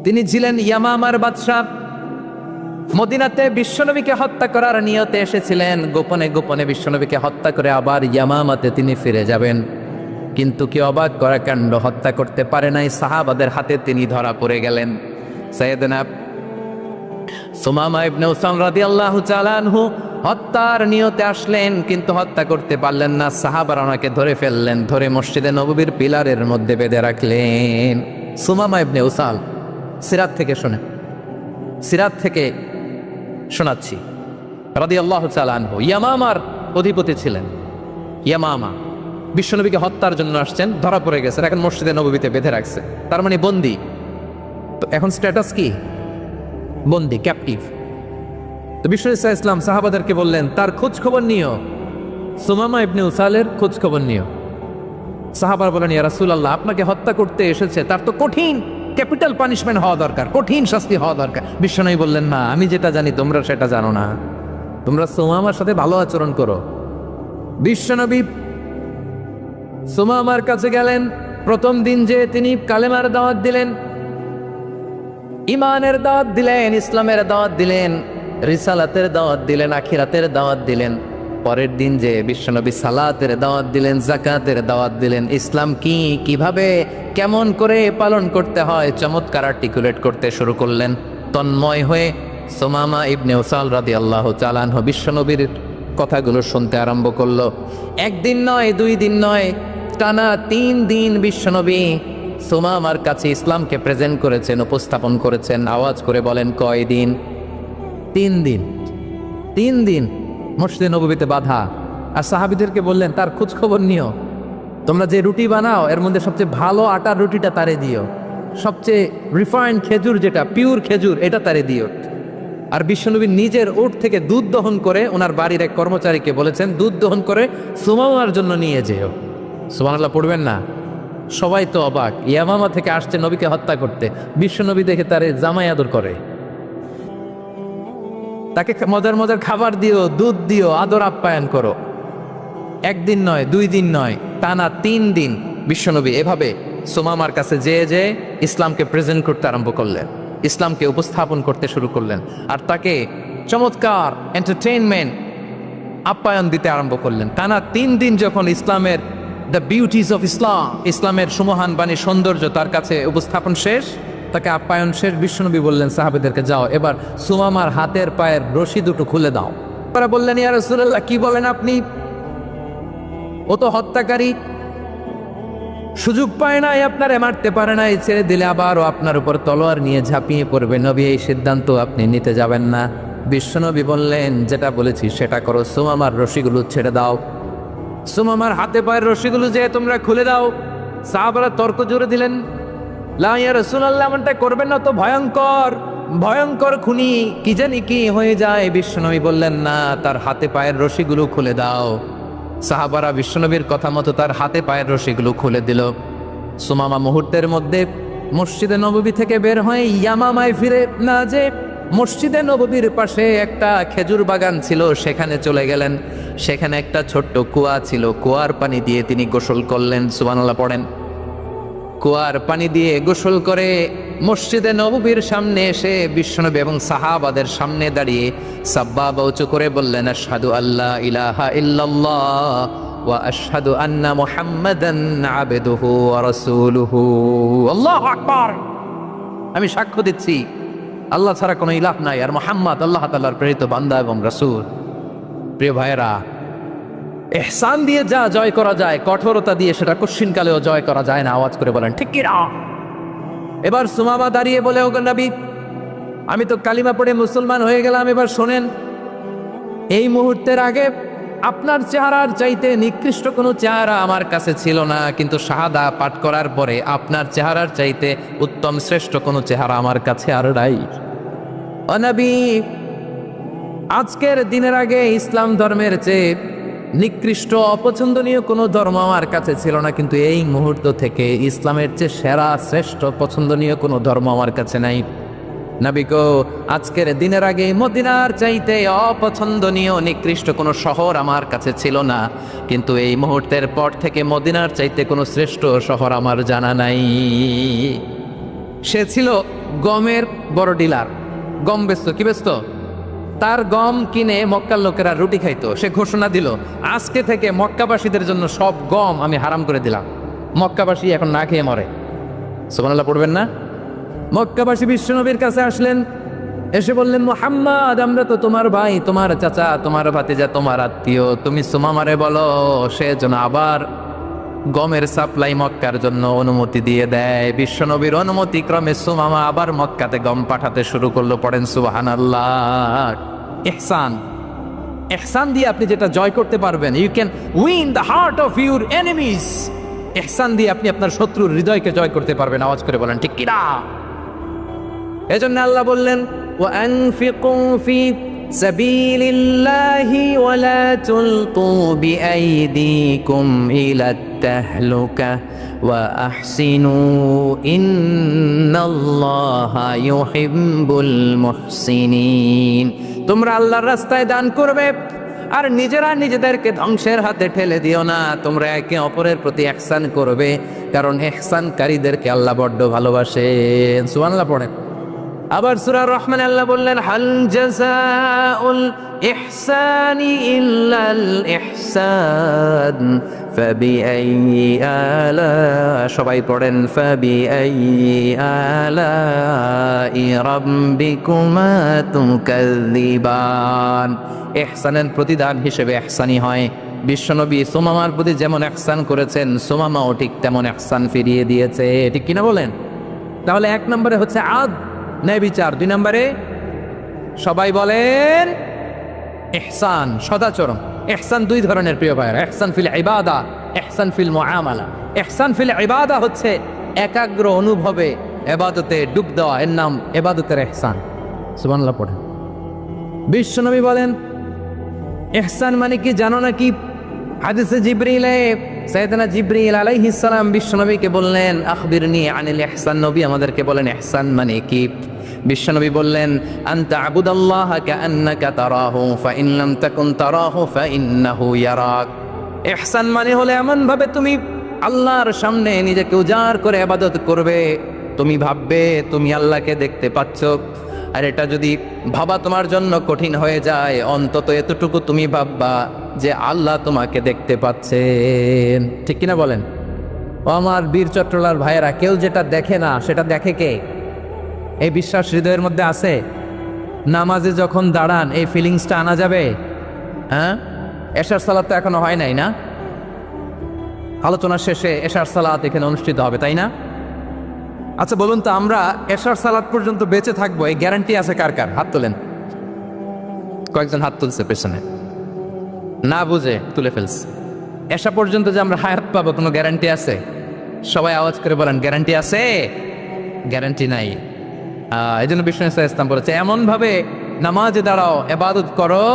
তিনি ছিলেন ইয়ামামার বাদশা। মদিনাতে বিশ্বনবীকে হত্যা করার নিয়তে এসেছিলেন। গোপনে গোপনে বিশ্বনবীকে হত্যা করে আবার ইয়ামামাতে তিনি ফিরে যাবেন। কিন্তু কি অবাক করা কাণ্ড, হত্যা করতে পারে নাই, সাহাবাদের হাতে তিনি ধরা পড়ে গেলেন। সাইয়েদনা সুমামা ইবনে উসাল রাদিয়াল্লাহু তাআলা আনহু হত্যার নিয়তে আসলেন, কিন্তু হত্যা করতে পারলেন না। সাহাবারা ওনাকে ধরে ফেললেন, ধরে মসজিদে নববীর পিলারের মধ্যে বেঁধে রাখলেন। সুমামা ইবনে উসাল, সিরাত থেকে শোনেন, সিরাত থেকে শোনাচ্ছি, রাদিয়াল্লাহু তাআলা আনহু ইয়ামামার অধিপতি ছিলেন। ইয়ামামা বিশ্বনবীকে হত্যার জন্য আসছেন, ধরা পড়ে গেছেন, এখন মসজিদে নববীতে বেঁধে রাখছে, তার মানে বন্দী। তো এখন স্ট্যাটাস কি? বন্দী, ক্যাপটিভ। তো বিশ্ব ইসলাম সাহাবাদেরকে বললেন তার খোঁজ খবর নিও, সুমামা ইবনে উসালের খোঁজ খবর নিও। সাহাবার বলেন, ইয়া রাসূলুল্লাহ, আপনাকে হত্যা করতে এসেছে, তার তো কঠিন ক্যাপিটাল পানিশমেন্ট হওয়া দরকার, কঠিন শাস্তি হওয়া দরকার। বিশ্বনবী বললেন, না, আমি যেটা জানি তোমরা সেটা জানো না, তোমরা সুমামার সাথে ভালো আচরণ করো। বিশ্বনবী সুমামার কাছে গেলেন। প্রথম দিন যে তিনি কালেমার দাওয়াত দিলেন, ইমানের দাওয়াত দিলেন, ইসলামের দাওয়াত দিলেন, রিসালাতের দাওয়াত দিলেন, আখিরাতের দাওয়াত দিলেন। পরের দিন যে বিশ্বনবী সালাতের দাওয়াত দিলেন, যাকাতের দাওয়াত দিলেন, ইসলাম কি, কিভাবে, কেমন করে পালন করতে হয় চমৎকার আর্টিকুলেট করতে শুরু করলেন। তন্ময় হয়ে সুমামা ইবনে উসাল রাদিয়াল্লাহু তাআলা আনহু বিশ্বনবীর কথাগুলো শুনতে আরম্ভ করলো। একদিন নয়, 2 দিন নয়, টানা 3 দিন বিশ্বনবী সুমামার কাছে ইসলামকে প্রেজেন্ট করেছেন, উপস্থাপন করেছেন। আওয়াজ করে বলেন, কয় দিন? 3 দিন। 3 দিন মসজিদে নববীতে বাধা। আর সাহাবীদেরকে বললেন তার খোঁজ খবর নিও, তোমরা যে রুটি বানাও এর মধ্যে সবচেয়ে ভালো আটার রুটিটা তারে দিও, সবচেয়ে রিফাইন্ড খেজুর, যেটা পিওর খেজুর, এটা তারে দিও। আর বিশ্বনবী নিজের উট থেকে দুধ দহন করে ওনার বাড়ির এক কর্মচারীকে বলেছেন দুধ দহন করে সুমামার জন্য নিয়ে যেও। সুবহানাল্লাহ পড়বেন না? সবাই তো অবাক, ইয়ামামা থেকে আসছে নবীকে হত্যা করতে, বিশ্বনবী দেখে তারে জামাই আদর করে, তাকে মজার মজার খাবার দিও, দুধ দিও, আদর আপ্যায়ন করো। 1 দিন নয়, 2 দিন নয়, টানা 3 দিন বিশ্বনবী এভাবে সুমামার কাছে যেয়ে ইসলামকে প্রেজেন্ট করতে আরম্ভ করলেন, ইসলামকে উপস্থাপন করতে শুরু করলেন। আর তাকে চমৎকার এন্টারটেইনমেন্ট আপ্যায়ন দিতে আরম্ভ করলেন। টানা 3 দিন যখন ইসলামের দ্য বিউটিজ অফ ইসলাম, ইসলামের সুমহান বাণী, সৌন্দর্য তার কাছে উপস্থাপন শেষ, তাকে আপ্যায়ন শেষ, বিশ্বনবী বললেন সাহাবীদেরকে, যাও এবার সুমামার হাতের পায়ের রশি দুটো খুলে দাও। তারা বললেন, ইয়া রাসূলুল্লাহ, কি বলেন আপনি? ও তো হত্যাকারী, সুযোগ পায় নাই, আপনারে মারতে পারে নাই, ছেড়ে দিলে আবারও আপনার উপর তলোয়ার নিয়ে ঝাঁপিয়ে পড়বে। নবী, এই সিদ্ধান্ত আপনি নিতে যাবেন না। বিশ্বনবী বললেন, যেটা বলেছি সেটা করো, সুমামার রশিগুলো ছেড়ে দাও, সুমামার হাতে পায়ের রশিগুলো যে তোমরা খুলে দাও। সাহাবারা তর্ক জুড়ে দিলেন, লা ইয়া রাসূলুল্লাহ, এমনটা করবেন না, তো ভয়ঙ্কর ভয়ঙ্কর খুনি, কি জানি কি হয়ে যায়। বিশ্বনবী বললেন, না, তার হাতে পায়ের রশিগুলো খুলে দাও। সাহাবারা বিশ্বনবীর কথা মতো তার হাতে পায়ের রশিগুলো খুলে দিল। সুমামা মুহূর্তের মধ্যে মসজিদে নববী থেকে বের হয়ে ইয়ামামায় ফিরে না যে মসজিদে নববীর পাশে একটা খেজুর বাগান ছিল সেখানে চলে গেলেন। সেখানে একটা ছোট্ট কুয়া ছিল, কুয়ার পানি দিয়ে তিনি গোসল করলেন। সুবহানাল্লাহ পড়েন। কুয়ার পানি দিয়ে গোসল করে মসজিদে নববীর সামনে এসে বিশ্বনবী এবং সাহাবাদের সামনে দাঁড়িয়ে সাব্বাবা উঁচু করে বললেন, আশহাদু আল্লা ইলাহা ইল্লাল্লাহ ওয়া আশহাদু আন্না মুহাম্মাদান আবদুহু ওয়া রাসূলুহু। আল্লাহু আকবার, আমি সাক্ষ্য দিচ্ছি আল্লাহ ছাড়া কোনো ইলাহ নাই, আর মুহাম্মদ আল্লাহ তাআলার প্রেরিত বান্দা এবং রাসূল। প্রিয় ভাইয়েরা, ইহসান দিয়ে যা জয় করা যায়, কঠোরতা দিয়ে সেটা কশিনকালেও জয় করা যায় না। আওয়াজ করে বলেন, ঠিক কি না? এবার সুমামা দাঁড়িয়ে বলে, ওগো নবী, আমি তো কালিমা পড়ে মুসলমান হয়ে গেলাম, এবার শোনেন, এই মুহূর্তের আগে আপনার চেহারার চাইতে নিকৃষ্ট কোনো চেহারা আমার কাছে ছিল না, কিন্তু শাহাদা পাঠ করার পরে আপনার চেহারার চাইতে উত্তম শ্রেষ্ঠ কোনো চেহারা আমার কাছে আর নাই। ও নবী, আজকের দিনের আগে ইসলাম ধর্মের চেয়ে নিকৃষ্ট অপছন্দনীয় কোনো ধর্ম আমার কাছে ছিল না, কিন্তু এই মুহূর্ত থেকে ইসলামের চেয়ে সেরা শ্রেষ্ঠ পছন্দনীয় কোনো ধর্ম আমার কাছে নাই। নবী গো, আজকের দিনের আগে মদিনার চাইতে অপছন্দনীয় নিকৃষ্ট কোনো শহর আমার কাছে ছিল না, কিন্তু এই মুহূর্তের পর থেকে মদিনার চাইতে কোনো শ্রেষ্ঠ শহর আমার জানা নাই। সে ছিল গমের বড় ডিলার, গম বেচতো। কি বেচতো? তার গম কিনে মক্কার লোকেরা রুটি খাইতো। সে ঘোষণা দিল, আজকে থেকে মক্কাবাসীদের জন্য সব গম আমি হারাম করে দিলাম, মক্কাবাসী এখন না খেয়ে মরে। সুবহানাল্লাহ পড়বেন না? মক্কাবাসী বিশ্বনবীর কাছে আসলেন, এসে বললেন, মুহাম্মদ, আমরা তো তোমার ভাই, তোমার চাচা, তোমার ভাতিজা, তোমার আত্মীয়, তুমি সুমামারে বলো সে যেন আবার গমের সাপ্লাই মক্কার জন্য অনুমতি দিয়ে দেয়। বিশ্বনবীর অনুমতি ক্রমে সুমামা আবার মক্কাতে গম পাঠাতে শুরু করলো। পড়েন সুবহানাল্লাহ। ইহসান, ইহসান দিয়ে আপনি যেটা জয় করতে পারবেন, you can win the heart of your enemies. ইহসান দিয়ে আপনি আপনার শত্রুর হৃদয়কে জয় করতে পারবেন। আওয়াজ করে বলেন ঠিক কিনা? এজন্য আল্লাহ বললেন, ওয়ানফিকু ফি সাবিলিল্লাহি ওয়ালা তুলকু বিআইদিকুম ইলাত তাহলুকা ওয়া আহসিনু ইন্নাল্লাহা ইউহিব্বুল মুহসিনিন। তোমরা আল্লাহর রাস্তায় দান করবে আর নিজেরা নিজেদেরকে ধ্বংসের হাতে ঠেলে দিও না। তোমরা একে অপরের প্রতি ইহসান করবে, কারণ ইহসানকারীদেরকে আল্লাহ বড্ড ভালোবাসেন। সুবহানাল্লাহ পড়েন। আবার সূরা রহমান আল্লাহ বললেন, হাল জাযাউল ইহসানি ইল্লাল ইহসান ফাবিআইয়ি আলা, সবাই পড়েন, ফাবিআইয়ি আলাই রাব্বিকুমা তুকাযযিবান। ইহসানের প্রতিদান হিসেবে ইহসানি হয়। বিশ্বনবী সুমামার প্রতি যেমন ইহসান করেছেন, সুমামাও ঠিক তেমন ইহসান ফিরিয়ে দিয়েছে। ঠিক কিনা বলেন? তাহলে এক নম্বরে হচ্ছে ন্যায় বিচার, 2 নম্বরে সবাই বলেন ইহসান, সদাচরণ। ইহসান 2 ধরনের প্রিয় ভাইরা, ইহসান ফিল ইবাদা, ইহসান ফিল মুআমালা। ইহসান ফিল ইবাদা হচ্ছে একাগ্র অনুভবে ইবাদতে ডুব দেওয়া, এর নাম ইবাদতের ইহসান। সুবহানাল্লাহ পড়েন। বিশ্বনবী বলেন ইহসান মানে কি জানো নাকি? হাদিসে জিবরিলে সাইয়েদনা জিবরিল আলাইহিস সালাম বিশ্বনবীকে বললেন, আখবিরনি আনিল ইহসান। নবী আমাদেরকে বলেন ইহসান মানে কি? বিশ্বনবী বললেন, আনতা আবুদাল্লাহা কাআন্নাকা তারাহু ফাইন লাম তাকুন তারাহু ফাইন্নাহু ইয়ারাক। ইহসান মানে হলো এমন ভাবে তুমি আল্লাহর সামনে নিজেকে উজাড় করে ইবাদত করবে, তুমি ভাববে তুমি আল্লাহকে দেখতে পাচ্ছ। আর এটা যদি ভাবা তোমার জন্য কঠিন হয়ে যায়, অন্তত এতটুকু তুমি ভাববা যে আল্লাহ তোমাকে দেখতে পাচ্ছেন। ঠিক কিনা বলেন? ও আমার বীর চট্টলার ভাইয়েরা, কেউ যেটা দেখে না সেটা দেখে কে? এই বিশ্বাস হৃদয়ের মধ্যে আছে? নামাজে যখন দাঁড়ান এই ফিলিংসটা আনা যাবে? হ্যাঁ, এশার সালাত তো এখনো হয় নাই না? আলোচনা শেষে এশার সালাত এখানে অনুষ্ঠিত হবে, তাই না? আচ্ছা বলুন তো, আমরা এশার সালাত পর্যন্ত বেঁচে থাকবো এই গ্যারান্টি আছে কার কার? হাত তোলেন। কয়েকজন হাত তুলছে পেছনে, না বুঝে তুলে ফেলছে। এশা পর্যন্ত যে আমরা হায়াত পাবো কোনো গ্যারান্টি আছে? সবাই আওয়াজ করে বলেন, গ্যারান্টি আছে? গ্যারান্টি নাই। এই জন্য বিষ্ণু ইসলাম বলেছে, এমন ভাবে নামাজে দাঁড়াও, ইবাদত করো,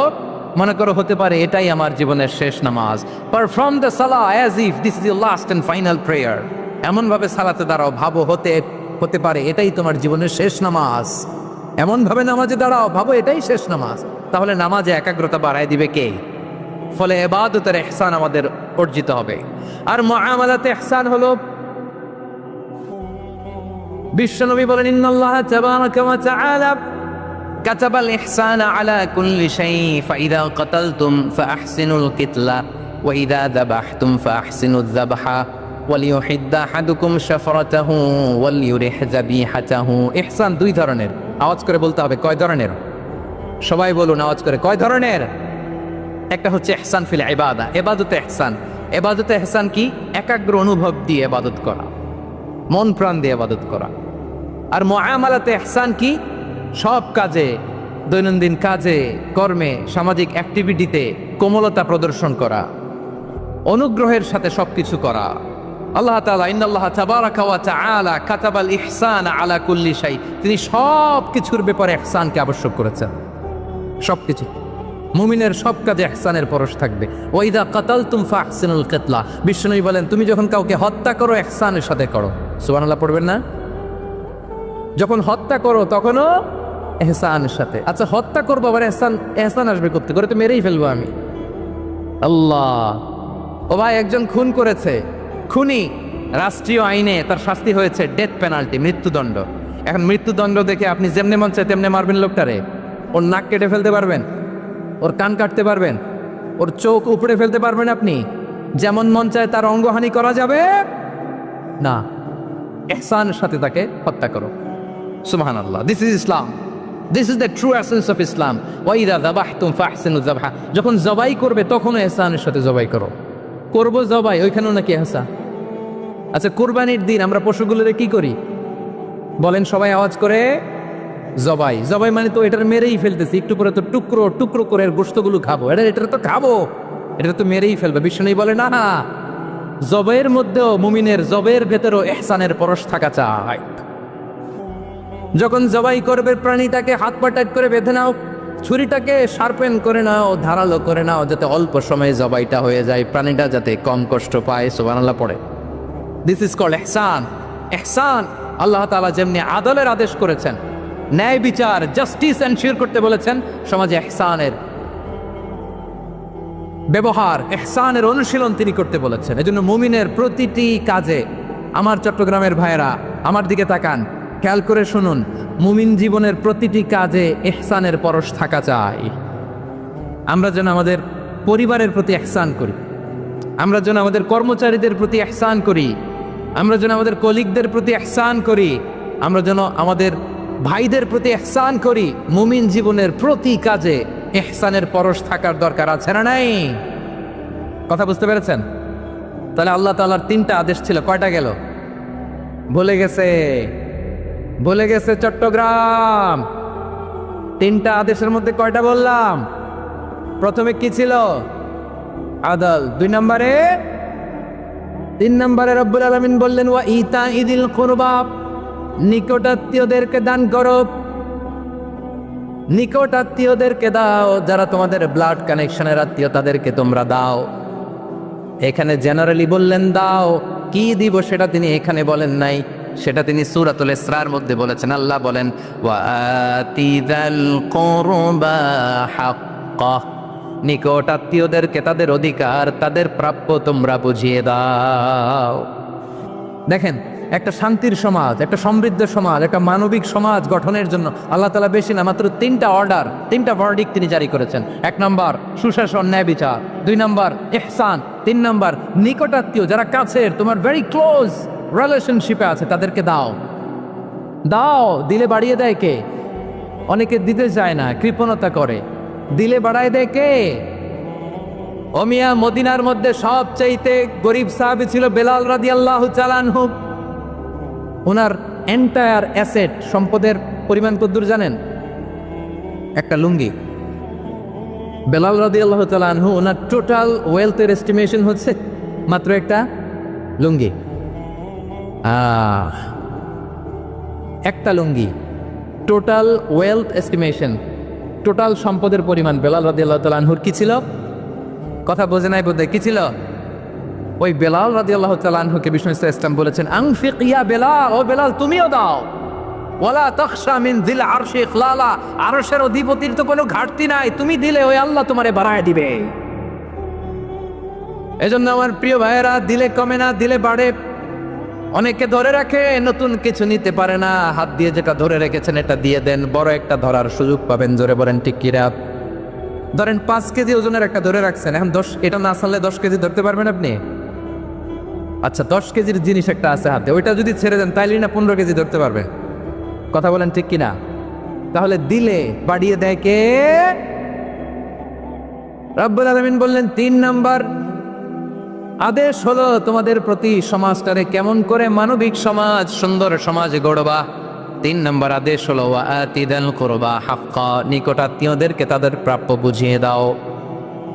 মনে করো হতে পারে এটাই আমার জীবনের শেষ নামাজ। পারফর্ম দ্য সালাহ as if this is your last and final prayer. এমন ভাবে সালাতে দাঁড়াও, ভাবো হতে পারে এটাই তোমার জীবনের শেষ নামাজ। এমন ভাবে নামাজে দাঁড়াও, ভাবো এটাই শেষ নামাজ। তাহলে নামাজে একাগ্রতা বাড়ায় দিবে কে? ফলে ইবাদতের ইহসান আমাদের অর্জিত হবে। আর মুআমালাতে ইহসান হলো, বিশ্বনবী বলেন, ইন্নাল্লাহা তাবারাকা ওয়া তাআলা কাতাবাল ইহসানা আলা কুল্লি শাই ফাইদা কাতালতুম ফাআহসিনুল কিতলা ওয়া ইযা যাবাহতুম ফাআহসিনুয যাবহা ওয়ালিউহিদ্দা আহাদুকুম শাফরাতাহু ওয়ালিউরিহ যাবিহাতাহু। ইহসান 2 ধরনের। আওয়াজ করে বলতে হবে, কয় ধরনের? সবাই বলুন আওয়াজ করে, কয় ধরনের? একটা হচ্ছে ইহসান ফিল ইবাদা, ইবাদতে ইহসান। ইবাদতে ইহসান কি? একাগ্র অনুভব দিয়ে ইবাদত করা, মন প্রাণ দিয়ে ইবাদত করা। আর মুআমালাতে ইহসান কি? সব কাজে, দৈনন্দিন কাজে, কর্মে, সামাজিক অ্যাক্টিভিটিতে কোমলতা প্রদর্শন করা, অনুগ্রহের সাথে সবকিছু করা। আল্লাহ তাআলা, ইন্নাল্লাহা তাবারাকা ওয়া তাআলা কাতাবাল ইহসানা আলা কুল্লি শাই, তিনি সব কিছুর ব্যাপারে ইহসানকে আবশ্যক করেছেন। সবকিছু, মুমিনের সব কাজে ইহসানের পরশ থাকবে। ওয়া ইযা কাতালতুম ফাহসিনুল কিতলা, বিশ্বনবী বলেন তুমি যখন কাউকে হত্যা করো ইহসানের সাথে করো। সুবহানাল্লাহ পড়বেন না? যখন হত্যা করো তখনও ইহসানের সাথে। আচ্ছা হত্যা করবো আবার ইহসান আসবে করতে করে? তো মেরেই ফেলবো আমি। আল্লাহ, ও ভাই একজন খুন করেছে, খুনি, রাষ্ট্রীয় আইনে তার শাস্তি হয়েছে ডেথ পেনাল্টি, মৃত্যুদণ্ড। এখন মৃত্যুদণ্ড দেখে আপনি যেমনে মন চায় তেমনে মারবেন লোকটারে? ওর নাক কেটে ফেলতে পারবেন? ওর কান কাটতে পারবেন? ওর চোখ উপড়ে ফেলতে পারবেন আপনি? যেমন মন চায় তার অঙ্গহানি করা যাবে না। ইহসানের সাথে তাকে হত্যা করো। সুবহানাল্লাহ, this is Islam, this is the true essence of Islam. ওয়াইদা যাবাহতুম ফাহসিনু যাবহা, যখন জবাই করবে তখনও ইহসানের সাথে জবাই করো। করবো জবাই, ওইখানেও নাকি ইহসান। আচ্ছা, কুরবানির দিন আমরা পশুগুলোরে কি করি বলেন সবাই আওয়াজ করে? জবাই। জবাই মানে তো এটার মেরেই ফেলতেছি, একটু পরে তো টুকরো টুকরো করে গোশতগুলো খাবো, এটা তো খাবো, এটা তো মেরেই ফেলবে। বিষ্ণু বলে না, জবাইয়ের মধ্যেও মুমিনের জবের ভেতরেও ইহসানের পরশ থাকা চাই। যখন জবাই করবে প্রাণীটাকে হাত পা টাইট করে বেঁধে নাও, ছুরিটাকে শার্পেন করে নাও, ধারালো করে নাও, যাতে অল্প সময়ে জবাইটা হয়ে যায়, প্রাণীটা যাতে কম কষ্ট পায়। সুবহানাল্লাহ পড়ে। দিস ইজ কল্ড ইহসান। ইহসান আল্লাহ তাআলা যেমনি আদলের আদেশ করেছেন, ন্যায় বিচার জাস্টিস এনশিওর করতে বলেছেন, সমাজে ইহসানের ব্যবহার, ইহসানের অনুশীলন তিনি করতে বলেছেন। এজন্য মুমিনের প্রতিটি কাজে, আমার চট্টগ্রামের ভাইয়েরা আমার দিকে তাকান, খেয়াল করে শুনুন, মুমিন জীবনের প্রতিটি কাজে ইহসানের পরশ থাকা চাই। আমরা যেন আমাদের পরিবারের প্রতি ইহসান করি, আমরা যেন আমাদের কর্মচারীদের প্রতি ইহসান করি, আমরা যেন আমাদের কলিগদের প্রতি ইহসান করি, আমরা যেন আমাদের ভাইদের প্রতি ইহসান করি। মুমিন জীবনের প্রতি কাজে ইহসানের পরশ থাকার দরকার আছে না নাই? কথা বুঝতে পেরেছেন? তাহলে আল্লাহ তাআলার তিনটা আদেশ ছিল, কয়টা গেল? ভুলে গেছে, ভুলে গেছে চট্টগ্রাম। তিনটা আদেশের মধ্যে কয়টা বললাম? প্রথমে কি ছিল? আদল। তিন নম্বরে রব্বুল আলামিন বললেন ওয়া ইতাইদিল কুরবা, নিকটাত্মীয়দেরকে দান করো। নিকটাত্মীয়দেরকে দাও, যারা তোমাদের ব্লাড কানেকশনের আত্মীয় তাদেরকে তোমরা দাও। এখানে জেনারেলি বললেন দাও, কি দিব সেটা তিনি এখানে বলেন নাই, সেটা তিনি সূরাতুল ইসরার মধ্যে বলেছেন। আল্লাহ বলেন ওয়া আতিযাল কুরবা হাক্কা, নিকট আত্মীয়দেরকে তাদের অধিকার, তাদের প্রাপ্য তোমরা বুঝিয়ে দাও। দেখেন, একটা শান্তির সমাজ, একটা সমৃদ্ধ সমাজ, একটা মানবিক সমাজ গঠনের জন্য আল্লাহ তাআলা বেশি না, মাত্র তিনটা অর্ডার, তিনটা ভার্ডিক্ট তিনি জারি করেছেন। 1 নম্বর সুশাসন, ন্যায় বিচার। 2 নম্বর ইহসান। 3 নম্বর নিকটাত্মীয়, যারা কাছের, তোমার ভেরি ক্লোজ রিলেশনশিপে আছে, তাদেরকে দাও। দাও, দিলে বাড়িয়ে দেয় কে? অনেকে দিতে চায় না, কৃপণতা করে। দিলে বাড়ায় দেয় কে? ও মিয়া, মদিনার মধ্যে সবচাইতে গরিব সাহাবী ছিল বেলাল রাদিয়াল্লাহু তাআলা আনহু। ওনার এন্টায়ার অ্যাসেট, সম্পদের পরিমাণ কতদূর জানেন? একটা লুঙ্গি। বেলাল রাদিয়াল্লাহু তাআলা আনহু, ওনার টোটাল ওয়েলথের এস্টিমেশন হচ্ছে মাত্র একটা লুঙ্গি। একটা লুঙ্গি, টোটাল ওয়েলথ এস্টিমেশন, টোটাল সম্পদের পরিমাণ বেলাল রাদিয়াল্লাহু তাআলা আনহুর কি ছিল? কথা বোঝে নাই বোধহয়। কি ছিল? ওই বেলাল রাদিয়াল্লাহু তাআলা আনহুকে বিষ্ণু ইসলাম বলেছেন, আনফিক ইয়া বেলাল, ও বেলাল তুমিও দাও। ওয়ালা তাখশা মিন যিল আরশি ইখলালা, আরশের অধিপতির তো কোনো ঘাটতি নাই, তুমি দিলে ওই আল্লাহ তোমারে বাড়ায় দিবে। এজন্য আমার প্রিয় ভাইয়েরা, দিলে কমে না, দিলে বাড়ে। অনেকে ধরে রাখে, নতুন কিছু নিতে পারে না, হাত দিয়ে যেটা ধরে রেখেছেন এটা দিয়ে দেন, বড় একটা ধরার সুযোগ পাবেন। জোরে বলেন ঠিক কিনা? ধরেন 5 কেজি ওজনের একটা ধরে রাখছেন, এখন 10, এটা না ছাড়লে 10 কেজি ধরতে পারবেন আপনি? আচ্ছা, 10 কেজির জিনিস একটা আছে হাতে, ওইটা যদি ছেড়ে দেন তাইলে না 15 কেজি ধরতে পারবেন। কথা বলেন ঠিক কিনা? তাহলে দিলে বাড়িয়ে দেয় কে? রব্বুল আলামিন বললেন 3 নাম্বার আদেশ হলো তোমাদের প্রতি সমাজটারে কেমন করে মানবিক সমাজ, সুন্দর সমাজ গড়বা। 3 নম্বর আদেশ হলো ওয়া আতিদাল কুরবা হাক্কা, নিকটাত্মীয়দেরকে তাদের প্রাপ্য বুঝিয়ে দাও।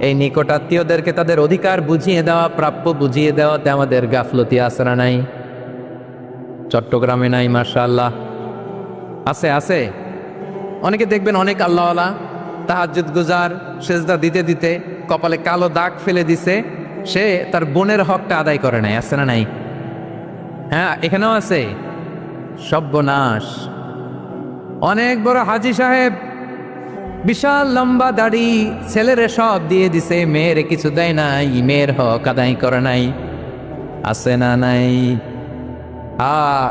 এই নিকটাত্মীয়দেরকে তাদের অধিকার বুঝিয়ে দেওয়া, প্রাপ্য বুঝিয়ে দেওয়াতে আমাদের গাফলতি আছে না নাই? চট্টগ্রামে নাই? মাশাআল্লাহ আছে, আছে। অনেকে দেখবেন অনেক আল্লাহওয়ালা, তাহাজ্জুদ গুজার, সেজদা দিতে দিতে কপালে কালো দাগ ফেলে দিছে, সে তার বোনের হকটা আদায় করে নাই। আছে না নাই? হ্যাঁ, এখানেও আছে। সর্বনাশ। অনেক বড় হাজী সাহেব, বিশাল লম্বা দাড়ি, ছেলেরে সব দিয়ে দিছে, মেয়েরে কিছু দেয় নাই, মেয়ের হক আদায় করে নাই। আছে না নাই?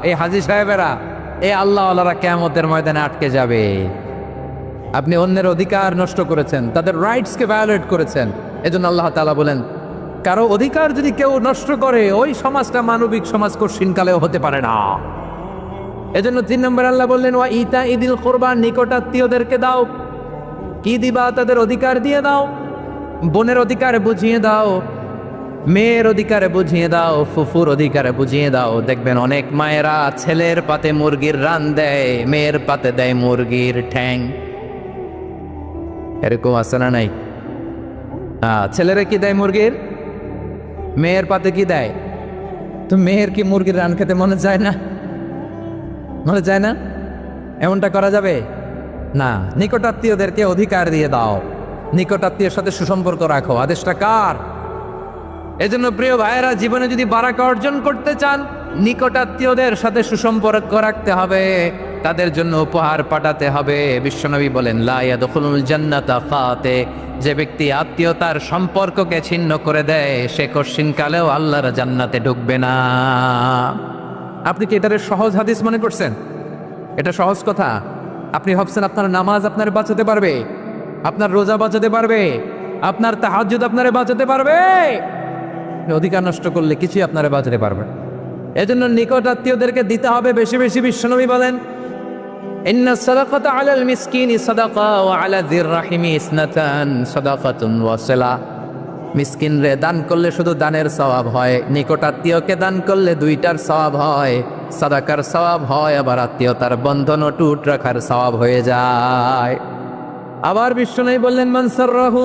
এই হাজী সাহেবেরা এই আল্লাহ আল্লাহরা কিয়ামতের ময়দানে আটকে যাবে। আপনি অন্যের অধিকার নষ্ট করেছেন, তাদের রাইটসকে ভায়োলেট করেছেন। এজন্য আল্লাহ তাআলা বলেন, কারো অধিকার যদি কেউ নষ্ট করে, ওই সমাজটা মানবিক সমাজ কঠিনকালেও হতে পারে না। এজন্য 3 নম্বর আল্লাহ বললেন, ওয়া ইতা ইদিল কুরবান, নিকটাত্মীয়দেরকে দাও। কি দিবা? তাদের অধিকার দিয়ে দাও। বোনের অধিকার বুঝিয়ে দাও, মেয়ের অধিকারে বুঝিয়ে দাও, ফুফুর অধিকারে বুঝিয়ে দাও। দেখবেন অনেক মায়েরা ছেলের পাতে মুরগির রান দেয়, মেয়ের পাতে দেয় মুরগির ঠ্যাং। এরকম আছে না নাই? ছেলেরা কি দেয়? মুরগির। মেয়ের পাতে কি দেয়? তো মেয়ের কি মুরগির রান খেতে মনে যায় না? মনে যায় না? এমনটা করা যাবে না। নিকটাত্মীয়দেরকে অধিকার দিয়ে দাও, নিকটাত্মীয়ের সাথে সুসম্পর্ক রাখো। আদেশটা কার? এজন্য প্রিয় ভাইয়েরা, জীবনে যদি বারাকা অর্জন করতে চান, নিকটাত্মীয়দের সাথে সুসম্পর্ক রাখতে হবে, তাদের জন্য উপহার পাঠাতে হবে। বিশ্বনবী বলেন, লা ইয়াদখুলুল জান্নাতা ফাতে, যে ব্যক্তি আত্মীয়তার সম্পর্ককে ছিন্ন করে দেয়, সে কঠিনকালেও আল্লাহর জান্নাতে ঢুকবে না। আপনি কি এটারে সহজ হাদিস মনে করছেন? এটা সহজ কথা? আপনি ভাবছেন আপনার নামাজ আপনার বাঁচাতে পারবে, আপনার রোজা বাঁচাতে পারবে, আপনার তাহাজ্জুদ আপনারে বাঁচাতে পারবে? অধিকার নষ্ট করলে কিছুই আপনারে বাঁচাতে পারবে। এজন্য নিকট আত্মীয়দেরকে দিতে হবে বেশি বেশি। বিশ্বনবী বলেন, ইন্না সাদাকাতা আলাল মিসকিনি সাদাকা ওয়া আলা যির রাহিমি ইসনাতান সাদাকাতুন ওয়া সিলা। মিসকিনরে দান করলে শুধু দানের সওয়াব হয়, নিকট আত্মীয়কে দান করলে 2টার সওয়াব হয়। সাদাকার সওয়াব হয়, আবার আত্মীয়তার বন্ধন অটুট রাখার সওয়াব হয়ে যায়। আবার বিশ্বনবী বললেন, মান সাররাহু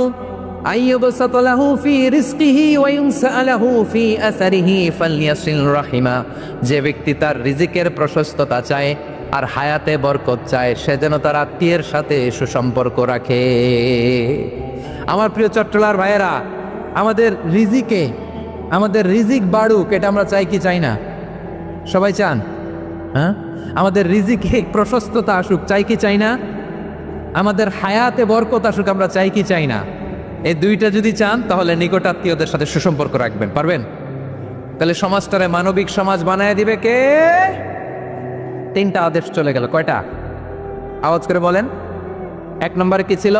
আইয়ুবসাতা লাহু ফি রিজকিহি ওয়া ইউনসা লাহু ফি আসারিহি ফালইয়াসিল রাহিমা। যে ব্যক্তি তার রিজিকের প্রশস্ততা চায় আর হায়াতে বরকত চায়, সে যেন তার আত্মীয়ের সাথে সুসম্পর্ক রাখে। আমার প্রিয় চট্টলার ভাইয়েরা, আমাদের রিজিক বাড়ুক, এটা আমরা চাই কি চাই না? সবাই চান? হ্যাঁ, আমাদের রিজিকে প্রশস্ততা আসুক, চাই কি চাই না? আমাদের হায়াতে বরকত আসুক, আমরা চাই কি চাই না? এই 2টা যদি চান, তাহলে নিকট আত্মীয়দের সাথে সুসম্পর্ক রাখবেন। পারবেন? তাহলে সমাজটারে মানবিক সমাজ বানায় দিবে কে? 3টা আদেশ চলে গেল। কয়টা? আওয়াজ করে বলেন। 1 নম্বরে কি ছিল?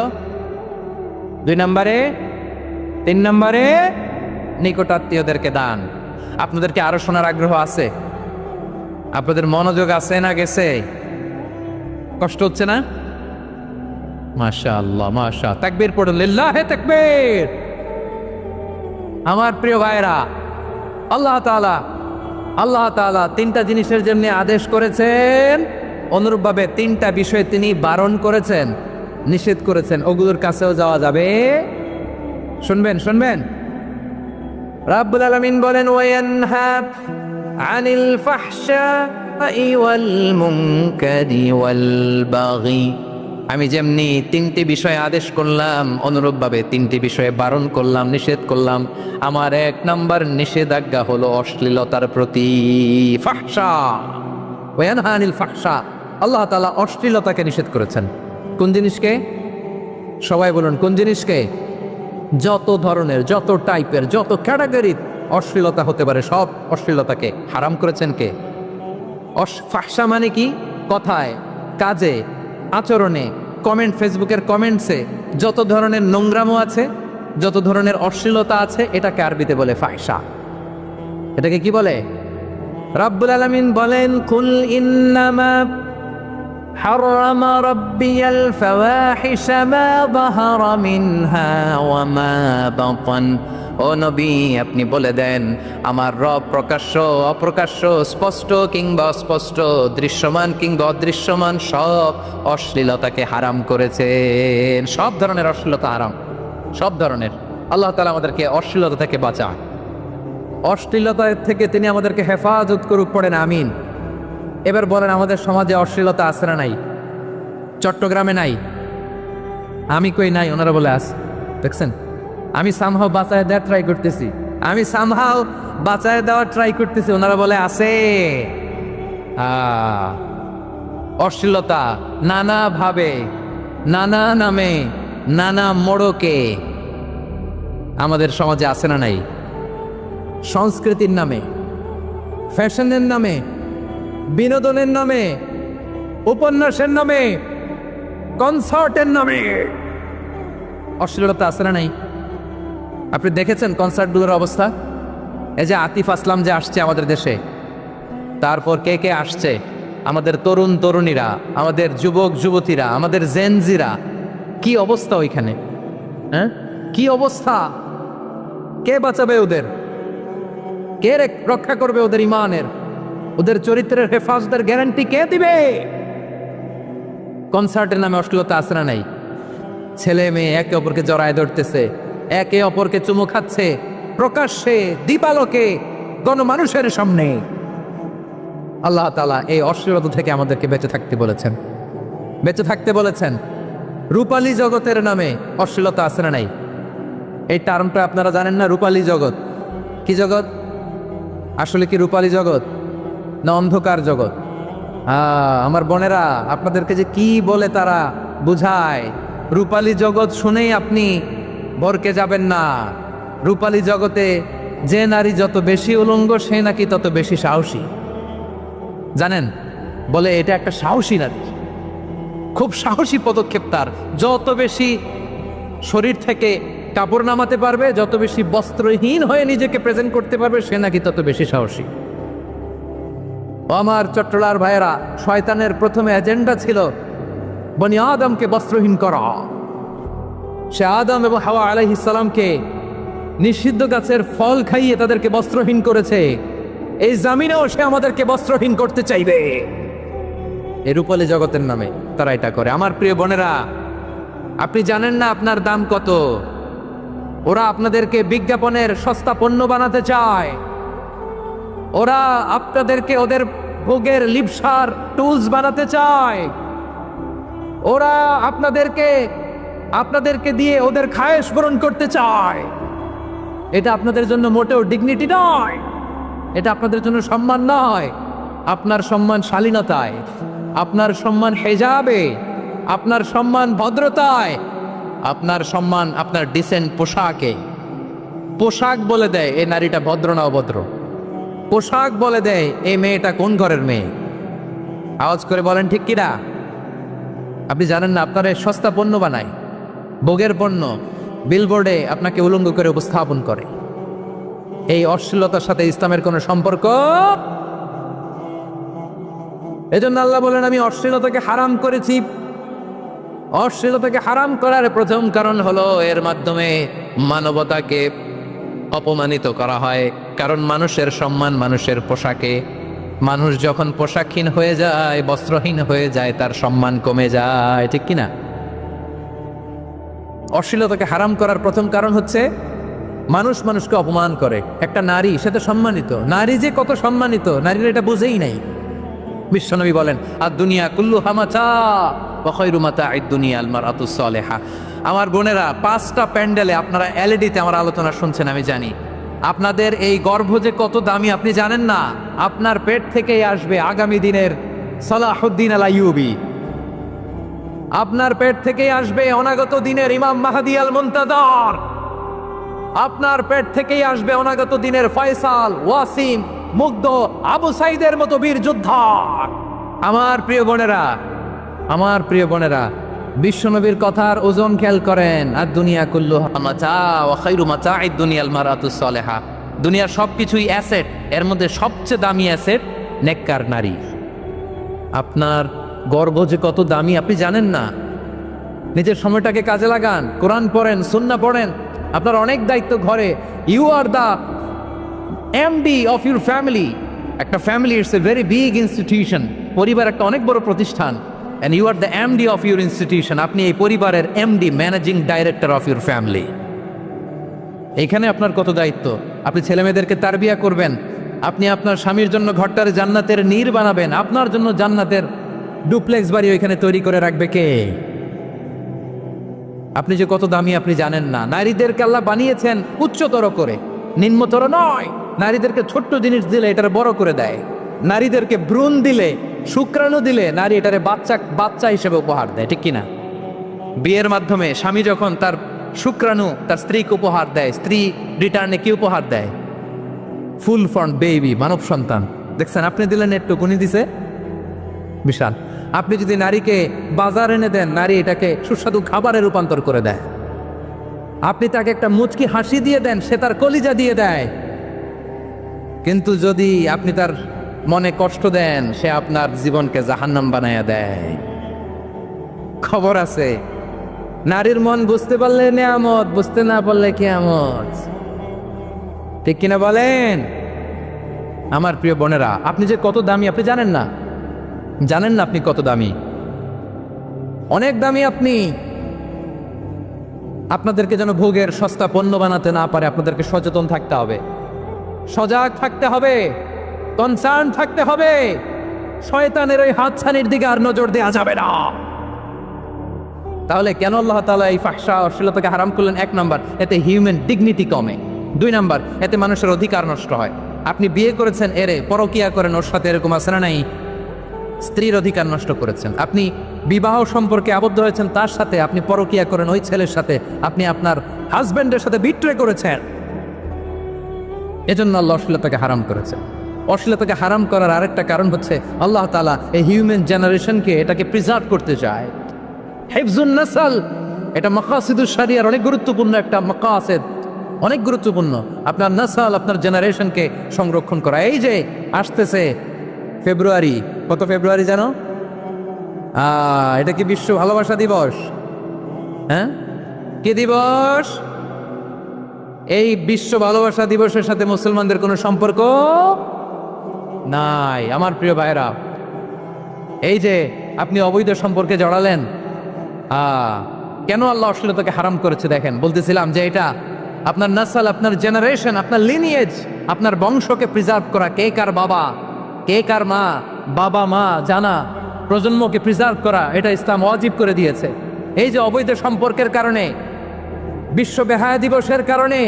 2 নম্বরে, 3 নম্বরে নিকট আত্মীয়দেরকে দান। আপনাদেরকে আরো শোনার আগ্রহ আছে? আপনাদের মনোযোগ আছে না গেছে? কষ্ট হচ্ছে না? মাশাআল্লাহ, মাশা। তাকবীর পড়ুন, লিল্লাহে তাকবীর। আমার প্রিয় ভাইরা, আল্লাহ তাআলা 3টা জিনিসের জন্য আদেশ করেছেন, অনুরূপভাবে 3টা বিষয়ে তিনি বারণ করেছেন, নিষেধ করেছেন। ওগুলোর কাছেও যাওয়া যাবে। শুনবেন। রাব্বুল আলামিন বলেন, ওয়ায়ানহা আনিল ফাহশাই ওয়াল মুনকারি ওয়াল বাগি। আমি যেমনি 3টি বিষয়ে আদেশ করলাম, অনুরূপভাবে 3টি বিষয়ে বারণ করলাম, নিষেধ করলাম। আমার 1 নম্বর নিষেধাজ্ঞা হলো অশ্লীলতার প্রতি। ফাহশা, ওয়ায়ানহা আনিল ফাহশা। আল্লাহ তাআলা অশ্লীলতাকে নিষেধ করেছেন। কোন জিনিসকে? সবাই বলুন, কোন জিনিসকে? যত ধরনের, যত টাইপের, যত ক্যাটাগরির অশ্লীলতা হতে পারে, সব অশ্লীলতাকে হারাম করেছেন কে? ফাহশা মানে কি? কথায়, কাজে, আচরণে, কমেন্ট, ফেসবুকের কমেন্টসে যত ধরনের নোংরামো আছে, যত ধরনের অশ্লীলতা আছে, এটাকে আরবিতে বলে ফাহশা। এটাকে কি বলে? রাব্বুল আলামিন বলেন, কুল ইন্নামা حرم ربي الفواحش ما ظهر منها وما بطن। ও নবী, আপনি বলে দেন, আমার রব প্রকাশ্য অপ্রকাশ্য, স্পষ্ট কিংবা অস্পষ্ট, দৃশ্যমান কিংবা অদৃশ্যমান সব অশ্লীলতাকে হারাম করেছেন। সব ধরনের অশ্লীলতা হারাম, সব ধরনের। আল্লাহ তাআলা আমাদেরকে অশ্লীলতা থেকে বাঁচান, অশ্লীলতা থেকে তিনি আমাদেরকে হেফাজত করুক। পড়েন আমিন। এবার বলেন, আমাদের সমাজে অশ্লীলতা আছে না নাই? চট্টগ্রামে নাই? আমি কই নাই, ওনারা বলে আছে। দেখছেন, আমি সামহাও বাঁচায় দেওয়ার ট্রাই করতেছি, ওনারা বলে আছে। অশ্লীলতা নানা ভাবে, নানা নামে, নানা মোড়কে আমাদের সমাজে আছে না নাই? সংস্কৃতির নামে, ফ্যাশনের নামে, বিনোদনের নামে উপন্যাসের নামে, কনসার্টের নামে অশ্লীলতা আছে না নাই? আপনি দেখেছেন কনসার্টগুলোর অবস্থা? এই যে আতিফ আসলাম যে আসছে আমাদের দেশে, তারপর কে কে আসছে, আমাদের তরুণ তরুণীরা, আমাদের যুবক যুবতীরা, আমাদের জেনজিরা, কি অবস্থা ওইখানে? হ্যাঁ, কি অবস্থা? কে বাঁচাবে ওদের? কে রক্ষা করবে ওদের ইমানের, ওদের চরিত্রের হেফাজতের গ্যারান্টি কে দিবে? কনসার্টের নামে অশ্লীলতা আছে না নাই? ছেলে মেয়ে একে অপরকে জড়ায় ধরতেছে, একে অপরকে চুমু খাচ্ছে প্রকাশ্যে, দীপালোকে, গণমানুষের সামনে। আল্লাহ তাআলা এই অশ্লীলতা থেকে আমাদেরকে বেঁচে থাকতে বলেছেন, বেঁচে থাকতে বলেছেন। রূপালী জগতের নামে অশ্লীলতা আছে না নাই? এই টার্মটা আপনারা জানেন না? রূপালী জগৎ কি জগৎ? আসলে কি রূপালী জগৎ না অন্ধকার জগৎ? আমার বোনেরা, আপনাদেরকে যে কি বলে তারা বুঝায়, রূপালী জগৎ শুনেই আপনি ভরকে যাবেন না। রূপালী জগতে যে নারী যত বেশি উলঙ্গ সে নাকি তত বেশি সাহসী। জানেন, বলে এটা একটা সাহসী নারী, খুব সাহসী পদক্ষেপ তার। যত বেশি শরীর থেকে কাপড় নামাতে পারবে, যত বেশি বস্ত্রহীন হয়ে নিজেকে প্রেজেন্ট করতে পারবে, সে নাকি তত বেশি সাহসী। আমার চট্টলার ভাইয়েরা, শয়তানের প্রথমে এজেন্ডা ছিল বনি আদমকে বস্ত্রহীন করা। সে আদম এবং হাওয়া আলাইহিস সালামকে নিষিদ্ধ গাছের ফল খাইয়ে তাদেরকে বস্ত্রহীন করেছে। এই জামিনেও সে আমাদেরকে বস্ত্রহীন করতে চাইবে। এই রূপালী জগতের নামে তারা এটা করে। আমার প্রিয় বোনেরা, আপনি জানেন না আপনার দাম কত? ওরা আপনাদেরকে বিজ্ঞাপনের সস্তা পণ্য বানাতে চায়। ওরা আপনাদেরকে ওদের ভোগের লিপসার টুলস বানাতে চায়। ওরা আপনাদেরকে দিয়ে ওদের খায়েশ পূরণ করতে চায়। এটা আপনাদের জন্য মোটেও ডিগনিটি নয়, এটা আপনাদের জন্য সম্মান নয়। আপনার সম্মান শালীনতায়, আপনার সম্মান হেজাবে, আপনার সম্মান ভদ্রতায়, আপনার সম্মান আপনার ডিসেন্ট পোশাকে। পোশাক বলে দেয় এই নারীটা ভদ্র না অভদ্র। পোশাক বলে দেয় এই মেয়েটা কোন ঘরের মেয়ে। আওয়াজ করে বলেন ঠিক কিনা? আপনি জানেন না আপনার এই সস্তা পণ্য বানায়, ভোগের পণ্য, বিলবোর্ডে আপনাকে উলঙ্গ করে উপস্থাপন করে। এই অশ্লীলতার সাথে ইসলামের কোনো সম্পর্ক। এজন্য আল্লাহ বলেন, আমি অশ্লীলতাকে হারাম করেছি। অশ্লীলতাকে হারাম করার প্রথম কারণ হলো এর মাধ্যমে মানবতাকে অপমানিত করা হয়। কারণ মানুষের সম্মান মানুষের পোশাকে। মানুষ যখন পোশাকহীন হয়ে যায়, বস্ত্রহীন হয়ে যায়, তার সম্মান কমে যায়, ঠিক কিনা? অশ্লীলতাকে হারাম করার প্রথম কারণ হচ্ছে মানুষ মানুষকে অপমান করে। একটা নারী, সে তো সম্মানিত। নারী যে কত সম্মানিত, নারীরা এটা বুঝেই নাই। বিশ্বনবী বলেন, আর দুনিয়া কুল্লুহা মাতা ওয়া খায়রু মাতা'আদ দুনিয়া আল মারআতুস সালিহা। আমার বোনেরা, 5টা প্যান্ডেলে আপনারা এলইডিতে আমার আলোচনা শুনছেন, আমি জানি। আপনাদের এই গর্ভ যে কত দামি আপনি জানেন না। আপনার পেট থেকেই আসবে আগামী দিনের সালাহুদ্দিন আল আইয়ুবী। আপনার পেট থেকেই আসবে অনাগত দিনের ইমাম মাহদী আল মুনতাজার। আপনার পেট থেকেই আসবে অনাগত দিনের ফয়সাল, ওয়াসিম, মুগ্ধ, আবু সাইদের মতো বীর যোদ্ধা। আমার প্রিয় বোনেরা, আমার প্রিয় বোনেরা, বিশ্বনবীর কথার ওজন খেয়াল করেন। আর দুনিয়া কুল্লুহা মাতা ওয়া খায়রু মাতা'আদ দুনিয়া আল মারআতুস সালিহা। দুনিয়ার সবকিছুই অ্যাসেট, এর মধ্যে সবচেয়ে দামি অ্যাসেট নেককার নারী। আপনার গর্ভ যে কত দামি আপনি জানেন না। নিজের সময়টাকে কাজে লাগান, কোরআন পড়েন, সুন্নাহ পড়েন। আপনার অনেক দায়িত্ব ঘরে। You are the MD of your family. একটা family it's a very big institution. পরিবার একটা অনেক বড় প্রতিষ্ঠান। And you are the MD of your institution. আপনি এই পরিবারের MD, managing director of your family. এইখানে আপনার কত দায়িত্ব। আপনি ছেলেমেয়েদেরকে তারবিয়া করবেন। আপনি আপনার স্বামীর জন্য ঘরটার জান্নাতের নীড় বানাবেন। আপনার জন্য জান্নাতের ডুপ্লেক্স বাড়ি ওইখানে তৈরি করে রাখবে কে? আপনি যে কত দামি আপনি জানেন না। নারীদেরকে আল্লাহ বানিয়েছেন উচ্চতর করে, নিম্নতর নয়। নারীদেরকে ছোট্ট জিনিস দিলে এটারে বড় করে দেয়। নারীদেরকে ভ্রূণ দিলে, শুক্রাণু দিলে নারী এটারে বাচ্চা হিসেবে উপহার দেয়, ঠিক কিনা? বিয়ের মাধ্যমে স্বামী যখন তার শুক্রাণু তার স্ত্রীকে উপহার দেয়, স্ত্রী রিটার্নে কি উপহার দেয়? ফুল ফর্ম বেবি, মানব সন্তান। দেখছেন, আপনি দিলেন একটু, উনি দিছে বিশাল। আপনি যদি নারীকে বাজার এনে দেন, নারী এটাকে সুস্বাদু খাবারে রূপান্তর করে দেয়। আপনি তাকে একটা মুচকি হাসি দিয়ে দেন, সে তার কলিজা দিয়ে দেয়। কিন্তু যদি আপনি তার মনে কষ্ট দেন, সে আপনার জীবনকে জাহান্নাম বানায়া দেয়। খবর আছে, নারীর মন বুঝতে পারলে নেয়ামত, বুঝতে না পারলে কিয়ামত। ঠিক কিনা বলেন? আমার প্রিয় বোনেরা, আপনি যে কত দামি আপনি জানেন না। জানেন না আপনি কত দামি? অনেক দামি আপনি। আপনাদেরকে যেন ভোগের সস্তা পণ্য বানাতে না পারে, আপনাদেরকে সচেতন থাকতে হবে, সজাগ থাকতে হবে, কনসার্ন থাকতে হবে। শয়তানের ওই হাতছানির দিকে আর নজর দেওয়া যাবে না। তাহলে কেন আল্লাহ তাআলা এই ফাহশা অশ্লীলতাকে হারাম করলেন? 1 নাম্বার, এতে হিউম্যান ডিগনিটি কমে। 2 নাম্বার, এতে মানুষের অধিকার নষ্ট হয়। আপনি বিয়ে করেছেন, এরে পরকিয়া করেন, ওর সাথে এরকম আছে না নাই? স্ত্রীর অধিকার নষ্ট করেছেন। আপনি বিবাহ সম্পর্কে আবদ্ধ হয়েছেন, তার সাথে আপনি পরকিয়া করেন ওই ছেলের সাথে, আপনি আপনার হাজবেন্ডের সাথে বিট্রে করেছেন। এজন্য আল্লাহ অশ্লীলতাকে হারাম করেছেন। অশ্লীলতাকে হারাম করার আরেকটা কারণ হচ্ছে আল্লাহ তাআলা এই হিউম্যান জেনারেশনকে এটাকে প্রিজার্ভ করতে চায়। হিফজুন নাসল, এটা মাকাসিদুশ শরিয়ার অনেক গুরুত্বপূর্ণ একটা মাকাসিদ, অনেক গুরুত্বপূর্ণ। আপনার নাসল, আপনার জেনারেশনকে সংরক্ষণ করা। এই যে আসতেছে ফেব্রুয়ারি, কত ফেব্রুয়ারি জানো? এটা কি বিশ্ব ভালোবাসা দিবস? হ্যাঁ, কি দিবস? এই বিশ্ব ভালোবাসা দিবসের সাথে মুসলমানদের কোনো সম্পর্ক নাই। আমার প্রিয় ভাইরা, এই যে আপনি অবৈধ সম্পর্কে জড়ালেন, কেন আল্লাহ অশ্লীলতাকে হারাম করেছে দেখেন। বলতেছিলাম যে এটা আপনার নাসল, আপনার জেনারেশন, আপনার লিনিয়েজ, আপনার বংশকে প্রিজার্ভ করা। কে কার বাবা, কে কার মা, বাবা মা জানা, প্রজন্মকে প্রিজার্ভ করা, এটা ইসলাম ওয়াজিব করে দিয়েছে। এই যে অবৈধ সম্পর্কের কারণে, বিশ্ব বেহায়া দিবসের কারণে,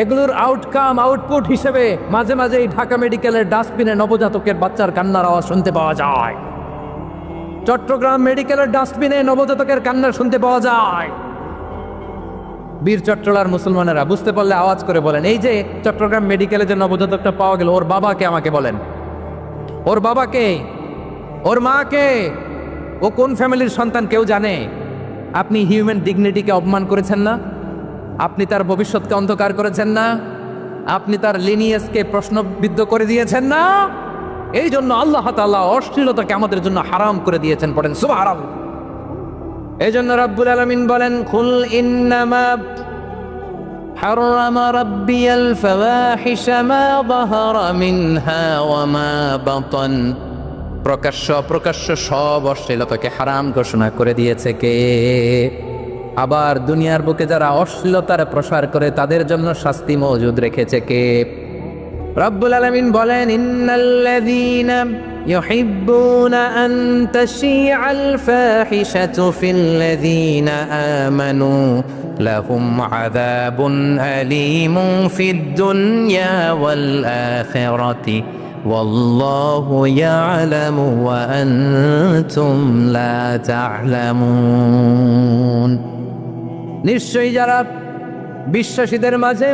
এগুলোর আউটকাম, আউটপুট হিসেবে মাঝে মাঝে এই ঢাকা মেডিকেলের ডাস্টবিনে নবজাতকের বাচ্চার কান্নার আওয়াজ শুনতে পাওয়া যায়। চট্টগ্রাম মেডিকেলের ডাস্টবিনে নবজাতকের কান্না শুনতে পাওয়া যায়। বীর চট্টলার মুসলমানেরা বুঝতে পারলে আওয়াজ করে বলেন, এই যে চট্টগ্রাম মেডিকেলে যে নবজাতকটা পাওয়া গেল, ওর বাবাকে আমাকে বলেন, ওর বাবাকে, ওর মাকে, ও কোন ফ্যামিলির সন্তান কেউ জানে? আপনি হিউম্যান ডিগনিটিকে অপমান করেছেন না? আপনি তার ভবিষ্যৎকে অন্ধকার করেছেন না? আপনি তার লিনিয়েজকে প্রশ্নবিদ্ধ করে দিয়েছেন না? এই জন্য আল্লাহ তাআলা অশ্লীলতাকে আমাদের জন্য হারাম করে দিয়েছেন। পড়েন সুবহানাল্লাহ। এই জন্য রাব্বুল আলামিন বলেন, কুল ইন্নামা হারামা রাব্বিয়াল ফাওয়াহিশা মা যাহারা মিনহা ওয়া মা বাতান। প্রকাশ্য অপ্রকাশ্য সব অশ্লীলতাকে হারাম ঘোষণা করে দিয়েছে কে? আবার দুনিয়ার বুকে যারা অশ্লীলতার প্রসার করে তাদের জন্য শাস্তি মজুদ রেখেছে কে? রব্বুল আলামিন বলেন, ইন্নাল্লাযীনা ইউহিব্বুনা আন তাশিআল ফাহিশাতু ফিল্লাযীনা আমানু লাহুম আযাবুন আলীমুন ফিদ দুনিয়া ওয়াল আখিরাতি ওয়াল্লাহু ইয়ালামু ওয়া আনতুম লা তা'লামুন। নিশ্চয়ই যারা বিশ্বাসীদের মাঝে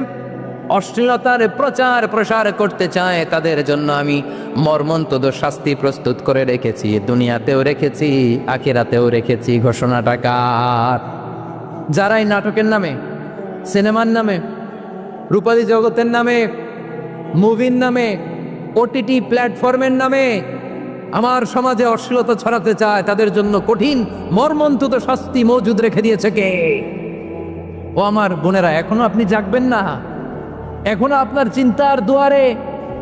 অশ্লীলতার প্রচার প্রসার করতে চায় তাদের জন্য আমি মর্মন্তুদ শাস্তি প্রস্তুত করে রেখেছি, দুনিয়াতেও রেখেছি, আখিরাতেও রেখেছি। ঘোষণাটা কার? যারাই নাটকের নামে, সিনেমার নামে, রূপালী জগতের নামে, মুভির নামে, ওটিটি প্ল্যাটফর্মের নামে আমার সমাজে অশ্লীলতা ছড়াতে চায় তাদের জন্য কঠিন মর্মন্তুদ শাস্তি মজুদ রেখে দিয়েছে কে? ও আমার বোনেরা, এখনো আপনি জাগবেন না? এখনো আপনার চিন্তার দুয়ারে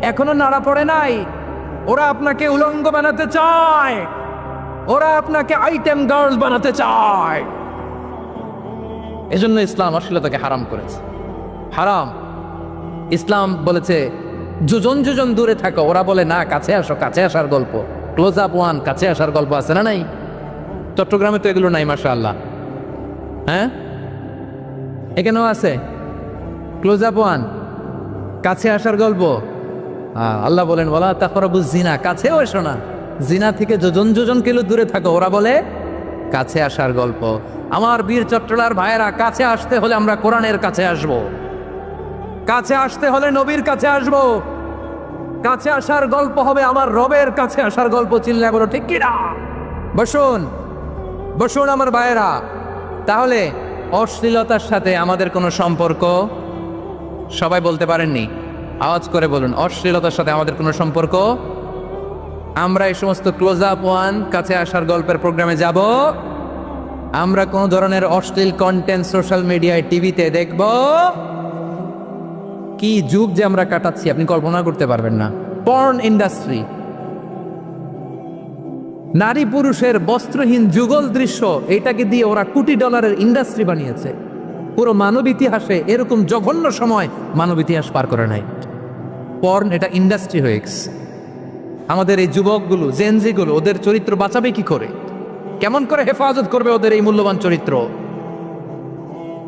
এখনো নাড়া পড়ে নাই? ওরা আপনাকে উলঙ্গ বানাতে চায়, ওরা আপনাকে আইটেম গার্লস বানাতে চায়। এজন্য ইসলাম অশ্লীলতাকে হারাম করেছে। হারাম। ইসলাম বলেছে যোজন যোজন দূরে থাকো, ওরা বলে না কাছে আসো, কাছে আসার গল্প, ক্লোজ আপ ওয়ান, কাছে আসার গল্প আছে না নাই? চট্টগ্রামে তো এগুলো নাই মাশাআল্লাহ। হ্যাঁ, এখানেও আছে ক্লোজ আপ ওয়ান, কাছে আসার গল্প। আল্লাহ বলেন, ওয়ালা তাকরাবুজ জিনা, কাছেও এসো না, জিনা থেকে যোজন যোজন কিলো দূরে থাকো, ওরা বলে কাছে আসার গল্প। আমার বীর চট্টলার ভাইয়েরা, কাছে আসতে হলে আমরা কোরআনের কাছে আসব, কাছে আসতে হলে নবীর কাছে আসব, কাছে আসার গল্প হবে আমার রবের কাছে আসার গল্প। চিল্লায় বলো ঠিক কিনা? বসুন বসুন আমার ভাইয়েরা। তাহলে অশ্লীলতার সাথে আমাদের কোনো সম্পর্ক? সবাই বলতে পারেননি, আওয়াজ করে বলুন, অশ্লীলতার সাথে আমাদের কোনো সম্পর্ক? আমরা এই সমস্ত ক্লোজ আপ ওয়ান, কাছে আসার গল্পের প্রোগ্রামে যাব? আমরা কোনো ধরনের অশ্লীল কন্টেন্ট সোশ্যাল মিডিয়ায়, টিভিতে দেখব? কি যুগ যে আমরা কাটাচ্ছি আপনি কল্পনা করতে পারবেন না। পর্ন ইন্ডাস্ট্রি, নারী পুরুষের বস্ত্রহীন যুগল দৃশ্য, এটাকে দিয়ে ওরা কোটি ডলারের ইন্ডাস্ট্রি বানিয়েছে। পুরো মানব ইতিহাসে এরকম জঘন্য সময় মানব ইতিহাস পার করে নাই। পর্ন এটা ইন্ডাস্ট্রি হয়ে গেছে। আমাদের এই যুবকগুলো, জেনজিগুলো, ওদের চরিত্র বাঁচাবে কি করে? কেমন করে হেফাজত করবে ওদের এই মূল্যবান চরিত্র?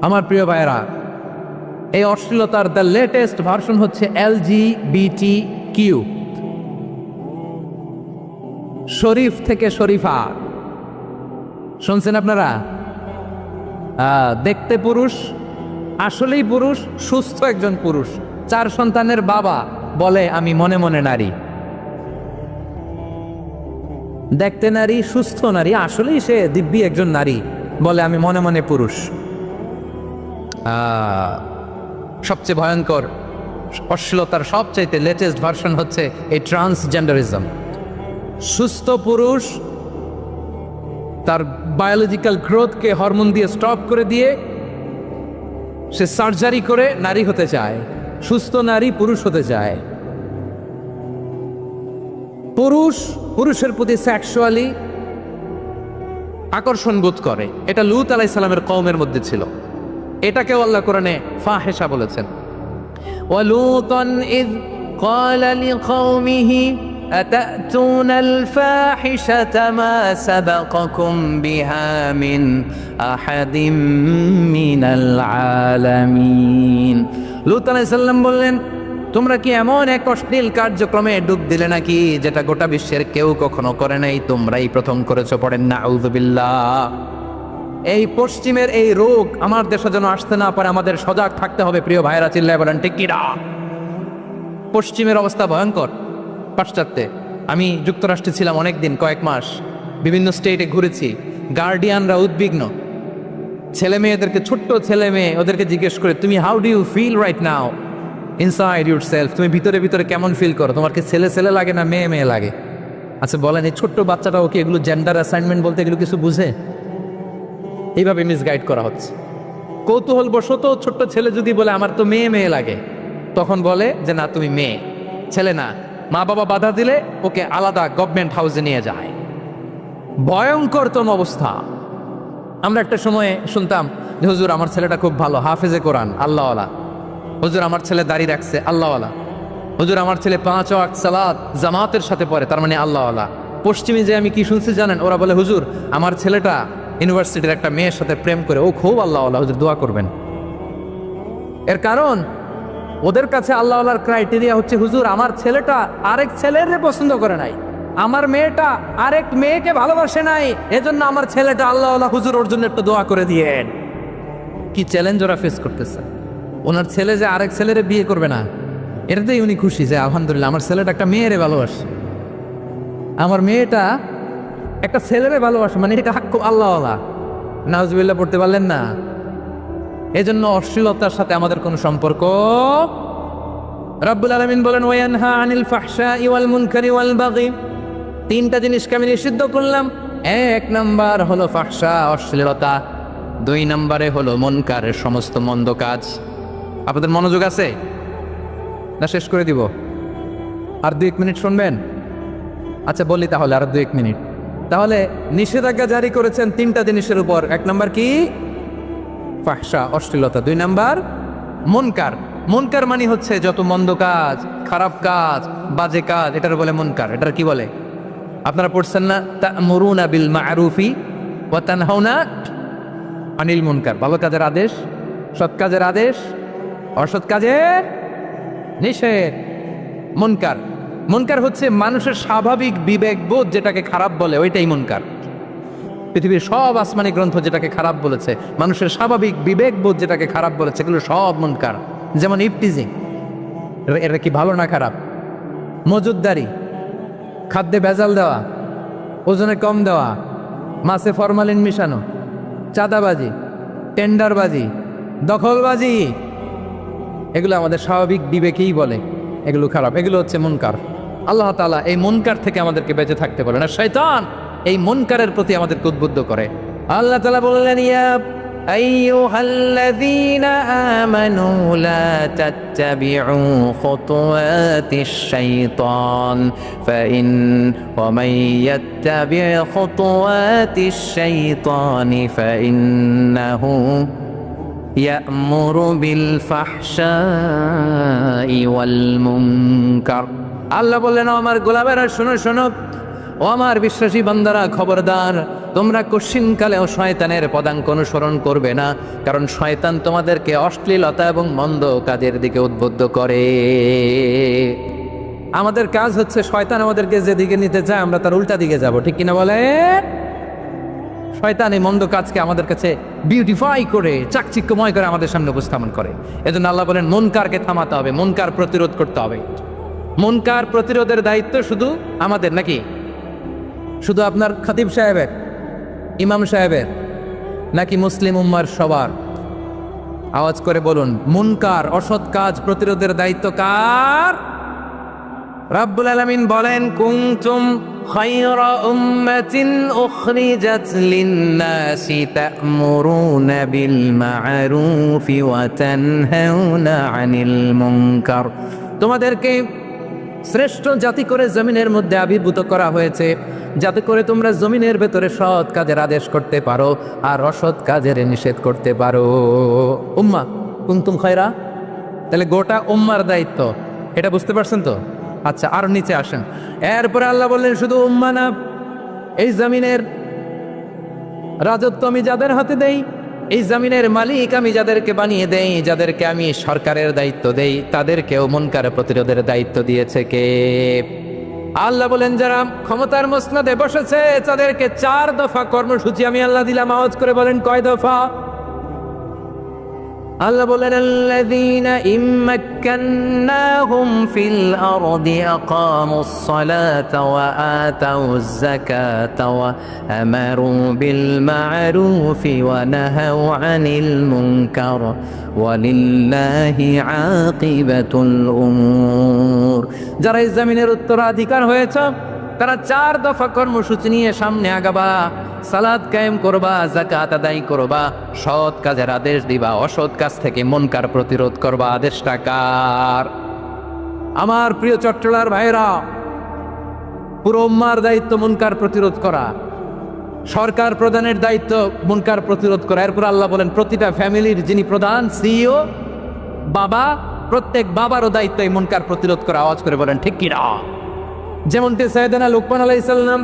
আমার প্রিয় ভাইয়েরা, এই অশ্লীলতার দ্য লেটেস্ট ভার্সন হচ্ছে LGBTQ, শরীফ থেকে শরীফা। শুনছেন আপনারা? দেখতে পুরুষ, আসলেই পুরুষ, সুস্থ একজন পুরুষ, 4 সন্তানের বাবা, বলে আমি মনে মনে নারী। দেখতে নারী, সুস্থ নারী, আসলেই সে দিব্যি একজন নারী, বলে আমি মনে মনে পুরুষ। সবচেয়ে ভয়ঙ্কর অশ্লীলতার সবচাইতে লেটেস্ট ভার্সন হচ্ছে এই ট্রান্সজেন্ডারিজম। সুস্থ পুরুষ তার বায়োলজিক্যাল গ্রোথকে হরমোন দিয়ে স্টপ করে দিয়ে সে সার্জারি করে নারী হতে চায়। সুস্থ নারী পুরুষ হতে চায়। পুরুষ পুরুষের প্রতি সেক্সুয়ালি আকর্ষণ বোধ করে। এটা লূত আলাইহিস সালামের কওমের মধ্যে ছিল। এটাকেও আল্লাহ কোরআনে ফাহেশা বলেছেন। ওয়ালুতান ইয ক্বালা লিকওমিহি আতাতুনাল ফাহিশাতা মা সাবাকাকুম বিহা মিন আহাদিম মিনাল আলামিন। লূত আলাইহিস সালাম বললেন, তোমরা কি এমন এক অশ্লীল কার্যক্রমে ডুব দিলে নাকি যেটা গোটা বিশ্বের কেউ কখনো করে নাই? তোমরাই প্রথম করেছো। পড়েন নাউযুবিল্লাহ। এই পশ্চিমের এই রোগ আমার দেশে যেন আসতে না পারে, আমাদের সজাগ থাকতে হবে। প্রিয় ভাইরা, চিল্লায় বলেন ঠিক কিনা? পশ্চিমের অবস্থা ভয়ঙ্কর। পাশ্চাত্যে, আমি যুক্তরাষ্ট্রে ছিলাম অনেকদিন, কয়েক মাস, বিভিন্ন স্টেটে ঘুরেছি। গার্ডিয়ানরা উদ্বিগ্ন। ছেলে মেয়েদেরকে, ছোট্ট ছেলে মেয়ে, ওদেরকে জিজ্ঞেস করে, তুমি how do you feel right now inside yourself? তুমি ভিতরে ভিতরে কেমন ফিল করো? তোমার কি ছেলে ছেলে লাগে না মেয়ে মেয়ে লাগে? আচ্ছা বলেন, এই ছোট্ট বাচ্চাটা ওকে এগুলো জেন্ডার অ্যাসাইনমেন্ট বলতে এগুলো কিছু বুঝে? এইভাবে মিসগাইড করা হচ্ছে। কৌতূহল বশত ছোট্ট ছেলে যদি বলে আমার তো মেয়ে মেয়ে লাগে, তখন বলে যে না তুমি মেয়ে, ছেলে না। মা বাবা বাধা দিলে ওকে আলাদা গভর্নমেন্ট হাউসে নিয়ে যায়। ভয়ঙ্করতম অবস্থা। আমরা একটা সময়ে শুনতাম যে হুজুর আমার ছেলেটা খুব ভালো, হাফেজে কোরআন, আল্লাহওয়ালা। হুজুর আমার ছেলে দাড়ি রাখছে, আল্লাহওয়ালা। হুজুর আমার ছেলে 5 ওয়াক্ত সালাত জামাতের সাথে পড়ে, তার মানে আল্লাহওয়ালা। পশ্চিমে যে আমি কি শুনছি জানেন? ওরা বলে হুজুর আমার ছেলেটা ইউনিভার্সিটির একটা মেয়ের সাথে প্রেম করে, ও খুব আল্লাহওয়ালা, হুজুর দোয়া করবেন। এর কারণ ওদের কাছে আল্লাহওয়ালার ক্রাইটেরিয়া হচ্ছে হুজুর আমার ছেলেটা আরেক ছেলের পছন্দ করে নাই, আমার মেয়েটা আরেক মেয়েকে ভালোবাসে নাই, এজন্য আমার ছেলেটা আল্লাহওয়ালা, হুজুর ওর জন্য একটু দোয়া করে দিয়েন। কি চ্যালেঞ্জ ওরা ফেস করতেছে। ওনার ছেলে যে আরেক ছেলেরে বিয়ে করবে না, এটাতেই উনি খুশি যে আলহামদুলিল্লাহ আমার ছেলেটা একটা মেয়েরে ভালোবাসে, আমার মেয়েটা একটা ছেলেরে ভালোবাসে, মানে এটা হাক্কু আল্লাহওয়ালা। নাউজুবিল্লাহ পড়তে পারলেন না? এজন্য অশ্লীলতার সাথে আমাদের কোনো সম্পর্ক। রাব্বুল আলামিন বলেন ওয়ায়ানহা আনিল ফাহশাই ওয়াল মুনকারি ওয়াল বাগি। 3টা জিনিসকে আমি নিষিদ্ধ করলাম। 1 নাম্বার হলো ফাহশা, অশ্লীলতা। 2 নম্বরে হলো মুনকারের সমস্ত মন্দ কাজ। আপনাদের মনোযোগ আছে না? শেষ করে দিব? আর 2-1 মিনিট শুনবেন? আচ্ছা বলি তাহলে, আর 2-1 মিনিট। তাহলে নিষেধাজ্ঞা জারি করেছেন 3টা জিনিসের উপর। 1 নাম্বার কি? ফাহশা, অশ্লীলতা। 2 নাম্বার মুনকার। মুনকার মানে হচ্ছে যত মন্দ কাজ, খারাপ কাজ, বাজে কাজ, এটার বলে মুনকার। এটার কি বলে? আপনারা পড়ছেন না তা'মুরুনা বিল মা'রুফি ওয়া তানহাউনা আনিল মুনকার। ভালো কাজের আদেশ, সৎ কাজের আদেশ, অসৎ কাজের নিষেধ। মুনকার, মুনকার হচ্ছে মানুষের স্বাভাবিক বিবেকবোধ যেটাকে খারাপ বলে, ওইটাই মুনকার। পৃথিবীর সব আসমানি গ্রন্থ যেটাকে খারাপ বলেছে, মানুষের স্বাভাবিক বিবেকবোধ যেটাকে খারাপ বলেছে, এগুলো সব মুনকার। যেমন ইফটিজিং, এটা কি ভালো না খারাপ? মজুদদারি, খাদ্যে ভেজাল দেওয়া, ওজনে কম দেওয়া, মাছে ফরমালিন মিশানো, চাঁদাবাজি, টেন্ডারবাজি, দখলবাজি, এগুলো আমাদের স্বাভাবিক বিবেকেই বলে এগুলো খারাপ, এগুলো হচ্ছে মুনকার। আল্লাহ তাআলা এই মুনকার থেকে আমাদেরকে বেঁচে থাকতে বলে না, শয়তান এই মুনকারের প্রতি আমাদেরকে উদ্বুদ্ধ করে। আল্লাহ তাআলা বললেন, ইয়া আইয়ুহাল্লাযীনা আমানু লা তাত্তাবিউ খুতুওয়াতিশ শাইতান ফাইন ওয়া মান ইয়াত্তাবি' খুতুওয়াতিশ শাইতানি ফাইন্নাহু ইয়া'মুরু বিল ফাহশাই ওয়াল মুনকার। আল্লাহ বললেন, আমার গোলামেরা শোনো শোনো, ও আমার বিশ্বাসী বান্দারা খবরদার, তোমরা কশিনকালেও শয়তানের পদাঙ্ক অনুসরণ করবে না, কারণ শয়তান তোমাদেরকে অশ্লীলতা এবং মন্দ কাজের দিকে উদ্বুদ্ধ করে। আমাদের কাজ হচ্ছে শয়তান আমাদেরকে যেদিকে নিতে চায় আমরা তার উল্টা দিকে যাব, ঠিক কিনা বলে? শয়তান এই মন্দ কাজকে আমাদের কাছে বিউটিফাই করে চাকচিক্যময় করে আমাদের সামনে উপস্থাপন করে। এজন্য আল্লাহ বলেন মুনকারকে থামাতে হবে, মুনকার প্রতিরোধ করতে হবে। মুনকার প্রতিরোধের দায়িত্ব শুধু আমাদের নাকি? শুধু আপনার খতিব সাহেবের, ইমাম সাহেবের, নাকি মুসলিম উম্মার সবার? আওয়াজ করে বলুন, মুনকার অসৎ কাজ প্রতিরোধের দায়িত্ব কার? রাব্বুল আলামিন বলেন, কুনতুম খায়রা উম্মাতিন উখরিজাত লিন-নাসি তা'মুরুনা বিল মা'রুফি ওয়া তানহাউনা আনিল মুনকার। তোমাদেরকে শ্রেষ্ঠ জাতি করে জমিনের মধ্যে আবির্ভূত করা হয়েছে, যাতে করে তোমরা জমিনের ভেতরে সৎ কাজের আদেশ করতে পারো আর অসৎ কাজের নিষেধ করতে পারো। উম্মাহ কুনতুম খায়রা, তাহলে গোটা উম্মার দায়িত্ব, এটা বুঝতে পারছেন তো? আচ্ছা, আরো নিচে আসেন। এরপরে আল্লাহ বললেন, শুধু উম্মাহ না, এই জমিনের রাজত্ব আমি যাদের হাতে দেই, এই জমিনের মালিক আমি যাদেরকে বানিয়ে দেই, যাদেরকে আমি সরকারের দায়িত্ব দেই, তাদেরকেও মুনকার প্রতিরোধের দায়িত্ব দিয়েছে কে? আল্লাহ বলেন, যারা ক্ষমতার মসনদে বসেছে তাদেরকে 4 দফা কর্মসূচি আমি আল্লাহ দিলাম। আওয়াজ করে বলেন, কয় দফা? আল্লাহ বলেন, আল্লাযীনা ইম্মাক্কান্নাহুম ফিল আরদি আকামুস সালাতা ওয়া আতাউয যাকাতা ওয়া আমারু বিল মা'রুফি ওয়া নাহাউ আনিল মুনকার ওয়া লিল্লাহি আকিবাতুল উমুর। যারা এই জমিনের উত্তরাধিকার হয়েছে তারা 4 দফা কর্মসূচি নিয়ে সামনে আগাবা। সালাত কায়েম করবা, যাকাত আদায় করবা, সৎ কাজের আদেশ দিবা, অসৎ কাজ থেকে মুনকার প্রতিরোধ করবা। আদেশটা কার? আমার প্রিয় চট্টলার ভাইরা, পুরো উম্মার দায়িত্ব মুনকার প্রতিরোধ করা, সরকার প্রধানের দায়িত্ব মুনকার প্রতিরোধ করা। এরপর আল্লাহ বলেন, প্রতিটা ফ্যামিলির যিনি প্রধান সিইও বাবা, প্রত্যেক বাবারও দায়িত্ব এই মুনকার প্রতিরোধ করা। আওয়াজ করে বলেন ঠিক কিনা? যেমনটি সাইয়েদনা লুকমান আলাইহিস সালাম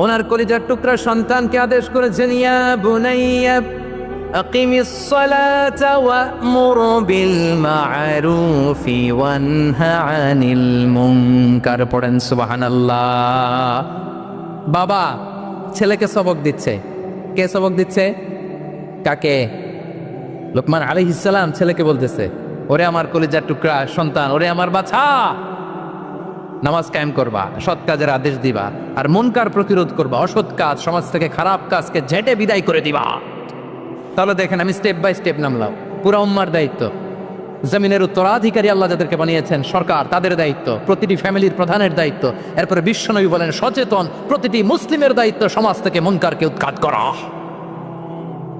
ওনার কলিজার টুকরা সন্তানকে আদেশ করেছেন, ইয়া বুনাইয়া আকিমিস সালাতা ওয়া'মুর বিল মা'রুফি ওয়ানহা আনিল মুনকার। পড়েন সুবহানাল্লাহ। বাবা ছেলেকে সবক দিচ্ছে। কে সবক দিচ্ছে? কাকে? লুকমান আলাইহিস সালাম ছেলেকে বলতেছে, ওরে আমার কলিজার টুকরা সন্তান, ওরে আমার বাছা, নামাজ কায়েম করবা, সৎ কাজের আদেশ দিবা, আর মুনকার প্রতিরোধ করবা, অসৎ কাজ, সমাজ থেকে খারাপ কাজকে ঝেঁটে বিদায় করে দিবা। তাহলে দেখেন, আমি স্টেপ বাই স্টেপ নামলাম। পুরা উম্মার দায়িত্ব, জমিনের উত্তরাধিকারী আল্লাহ যাদেরকে বানিয়েছেন সরকার, তাদের দায়িত্ব, প্রতিটি ফ্যামিলির প্রধানের দায়িত্ব। এরপরে বিশ্বনবী বলেন, সচেতন প্রতিটি মুসলিমের দায়িত্ব সমাজ থেকে মুনকারকে উৎখাত করা।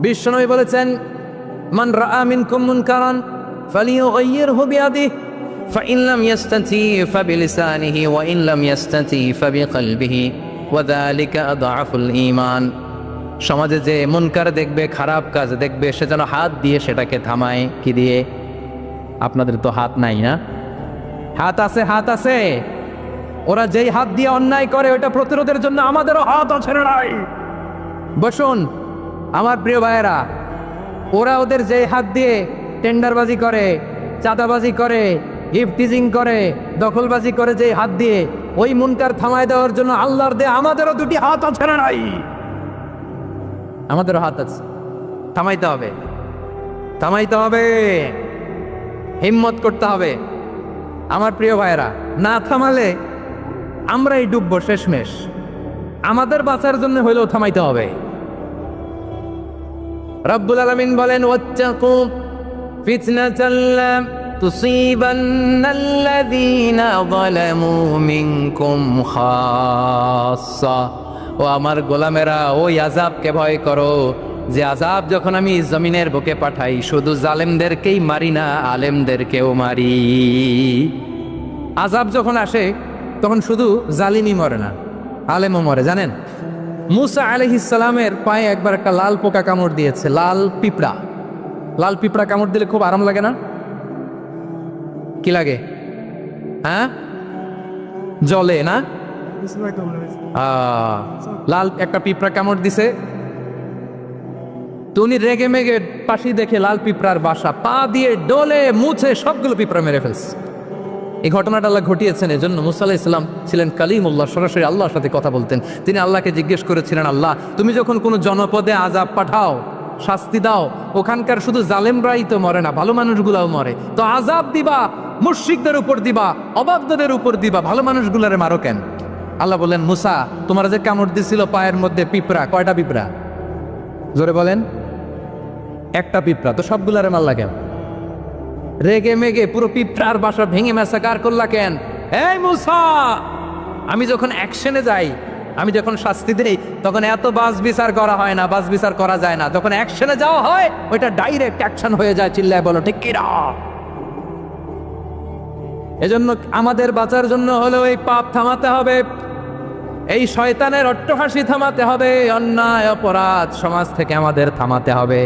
বিশ্বনবী বলেছেন, মান রাআ মিনকুম মুনকারান ফালিয়ুগাইয়িরহু বিয়াদিহি فإن لم يستطع فبلسانه وإن لم يستطع فبقلبه وذلك أضعف الإيمان। সমাজে যে মুনকার দেখবে, খারাপ কাজ দেখবে, সে যেন হাত দিয়ে সেটাকে থামায়। কি দিয়ে? আপনাদের তো হাত নাই না? হাত আছে, হাত আছে। ওরা যেই হাত দিয়ে অন্যায় করে ওটা প্রতিরোধের জন্য আমাদেরও হাত আছে না নাই? বসুন আমার প্রিয় ভাইয়েরা, ওরা ওদের যেই হাত দিয়ে টেন্ডারবাজি করে, চাঁদাবাজি করে, ইফতিজিং করে, দখলবাজি করে, যে হাত দিয়ে, ওই মুনকার থামায় দেওয়ার জন্য আল্লাহর দে আমাদেরও 2টি হাত আছে না নাই? আমাদেরও হাত আছে। থামাইতে হবে, থামাইতে হবে, হিম্মত করতে হবে। আমার প্রিয় ভাইয়েরা, না থামালে আমরাই ডুববো শেষমেশ। আমাদের বাঁচার জন্য হইলেও থামাইতে হবে। রব্বুল আলামিন বলেন, ওয়াত্তাকু ফিতনাতাল লা তুসিবান্নাল্লাযীনা যালামু মিনকুম খাসসা। ও আমার গোলামেরা, ওই আযাবকে ভয় করো যে আযাব যখন আমি জমিনের বুকে পাঠাই শুধু জালেমদেরকেই মারি না, আলেমদেরকেও মারি। আযাব যখন আসে তখন শুধু জালিমই মরে না, আলেমও মরে। জানেন, মুসা আলাইহিস সালামের পায়ে একবার একটা লাল পোকা কামড় দিয়েছে, লাল পিঁপড়া। লাল পিঁপড়া কামড় দিলে খুব আরাম লাগে না? কি লাগে? হ্যাঁ, জলে না? লাল একটা পিঁপড়া কামড় দিছে, তো উনি রেগে মেগে পাশি দেখে লাল পিঁপড়ার বাসা, পা দিয়ে ডলে মুছে সবগুলো পিঁপড়া মেরে ফেলছে। এই ঘটনাটা আল্লাহ ঘটিয়েছেন এজন্য মুসা আলাইহিস সালাম ছিলেন কালিমুল্লাহ, সরাসরি আল্লাহর সাথে কথা বলতেন। তিনি আল্লাহকে জিজ্ঞেস করেছিলেন, আল্লাহ তুমি যখন কোনো জনপদে আযাব পাঠাও, শাস্তি দাও, ওখানকার শুধু জালেমরাই তো মরে না, ভালো মানুষগুলাও মরে, তো আযাব দিবা মুশরিকদের উপর দিবা, অবাধ্যদের উপর দিবা, ভালো মানুষগুলারে মারো কেন? আল্লাহ বললেন, মুসা তোমার যে কামড় দিছিল পায়ের মধ্যে পিঁপড়া, কয়টা পিঁপড়া? জোরে বলেন। একটা পিঁপড়া, তো সবগুলারে মারলা কেন? রেগে মেগে পুরো পিঁপড়ার বাসা ভেঙে ম্যাসাকার করলা কেন? এই মুসা, আমি যখন অ্যাকশনে যাই, আমি যখন শাস্তি দেই, তখন এত বাস বিচার করা হয় না, বাস বিচার করা যায় না। যখন অ্যাকশনে যাওয়া হয় ওইটা ডাইরেক্ট অ্যাকশন হয়ে যায়। চিল্লায় বলো ঠিক কিনা? এজন্য আমাদের বাঁচার জন্য হলেও এই পাপ থামাতে হবে, এই শয়তানের অট্টহাসি থামাতে হবে, অন্যায় অপরাধ সমাজ থেকে আমাদের থামাতে হবে।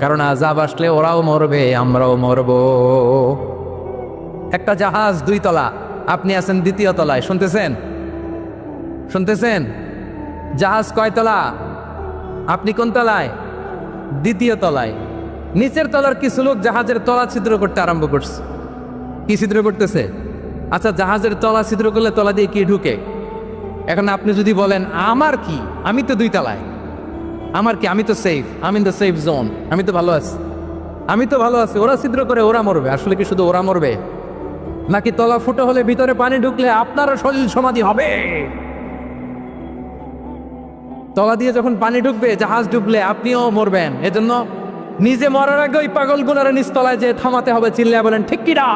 কারণ আযাব আসলে ওরাও মরবে, আমরাও মরব। একটা জাহাজ 2 তলা, আপনি আছেন 2য় তলায়, শুনতেছেন? শুনতেছেন? জাহাজ কয় তলা? আপনি কোন তলায়? 2য় তলায়। নিচের তলার কিছু লোক জাহাজের তলা ছিদ্র করতে আরম্ভ করছে। কি ছিদ্র করতেছে? আচ্ছা, জাহাজের তলা ছিদ্র করলে তলা দিয়ে কি ঢুকে? এখন আপনি যদি বলেন আমার কি, আমি তো 2 তলায়, আমার কি, আমি তো সেফ, আমি ইন দ্য সেফ জোন, আমি তো ভালো আছি, আমি তো ভালো আছি, ওরা ছিদ্র করে ওরা মরবে। আসলে কি শুধু ওরা মরবে, নাকি তলা ফুটো হলে ভিতরে পানি ঢুকলে আপনারও শরীর সমাধি হবে? তলা দিয়ে যখন পানি ঢুকবে, জাহাজ ডুবলে আপনিও মরবেন। এজন্য নিজে মরার আগে ওই পাগলগুলোর নিচতলায় যে থামাতে হবে। চিল্লায় বলেন ঠিক কি না?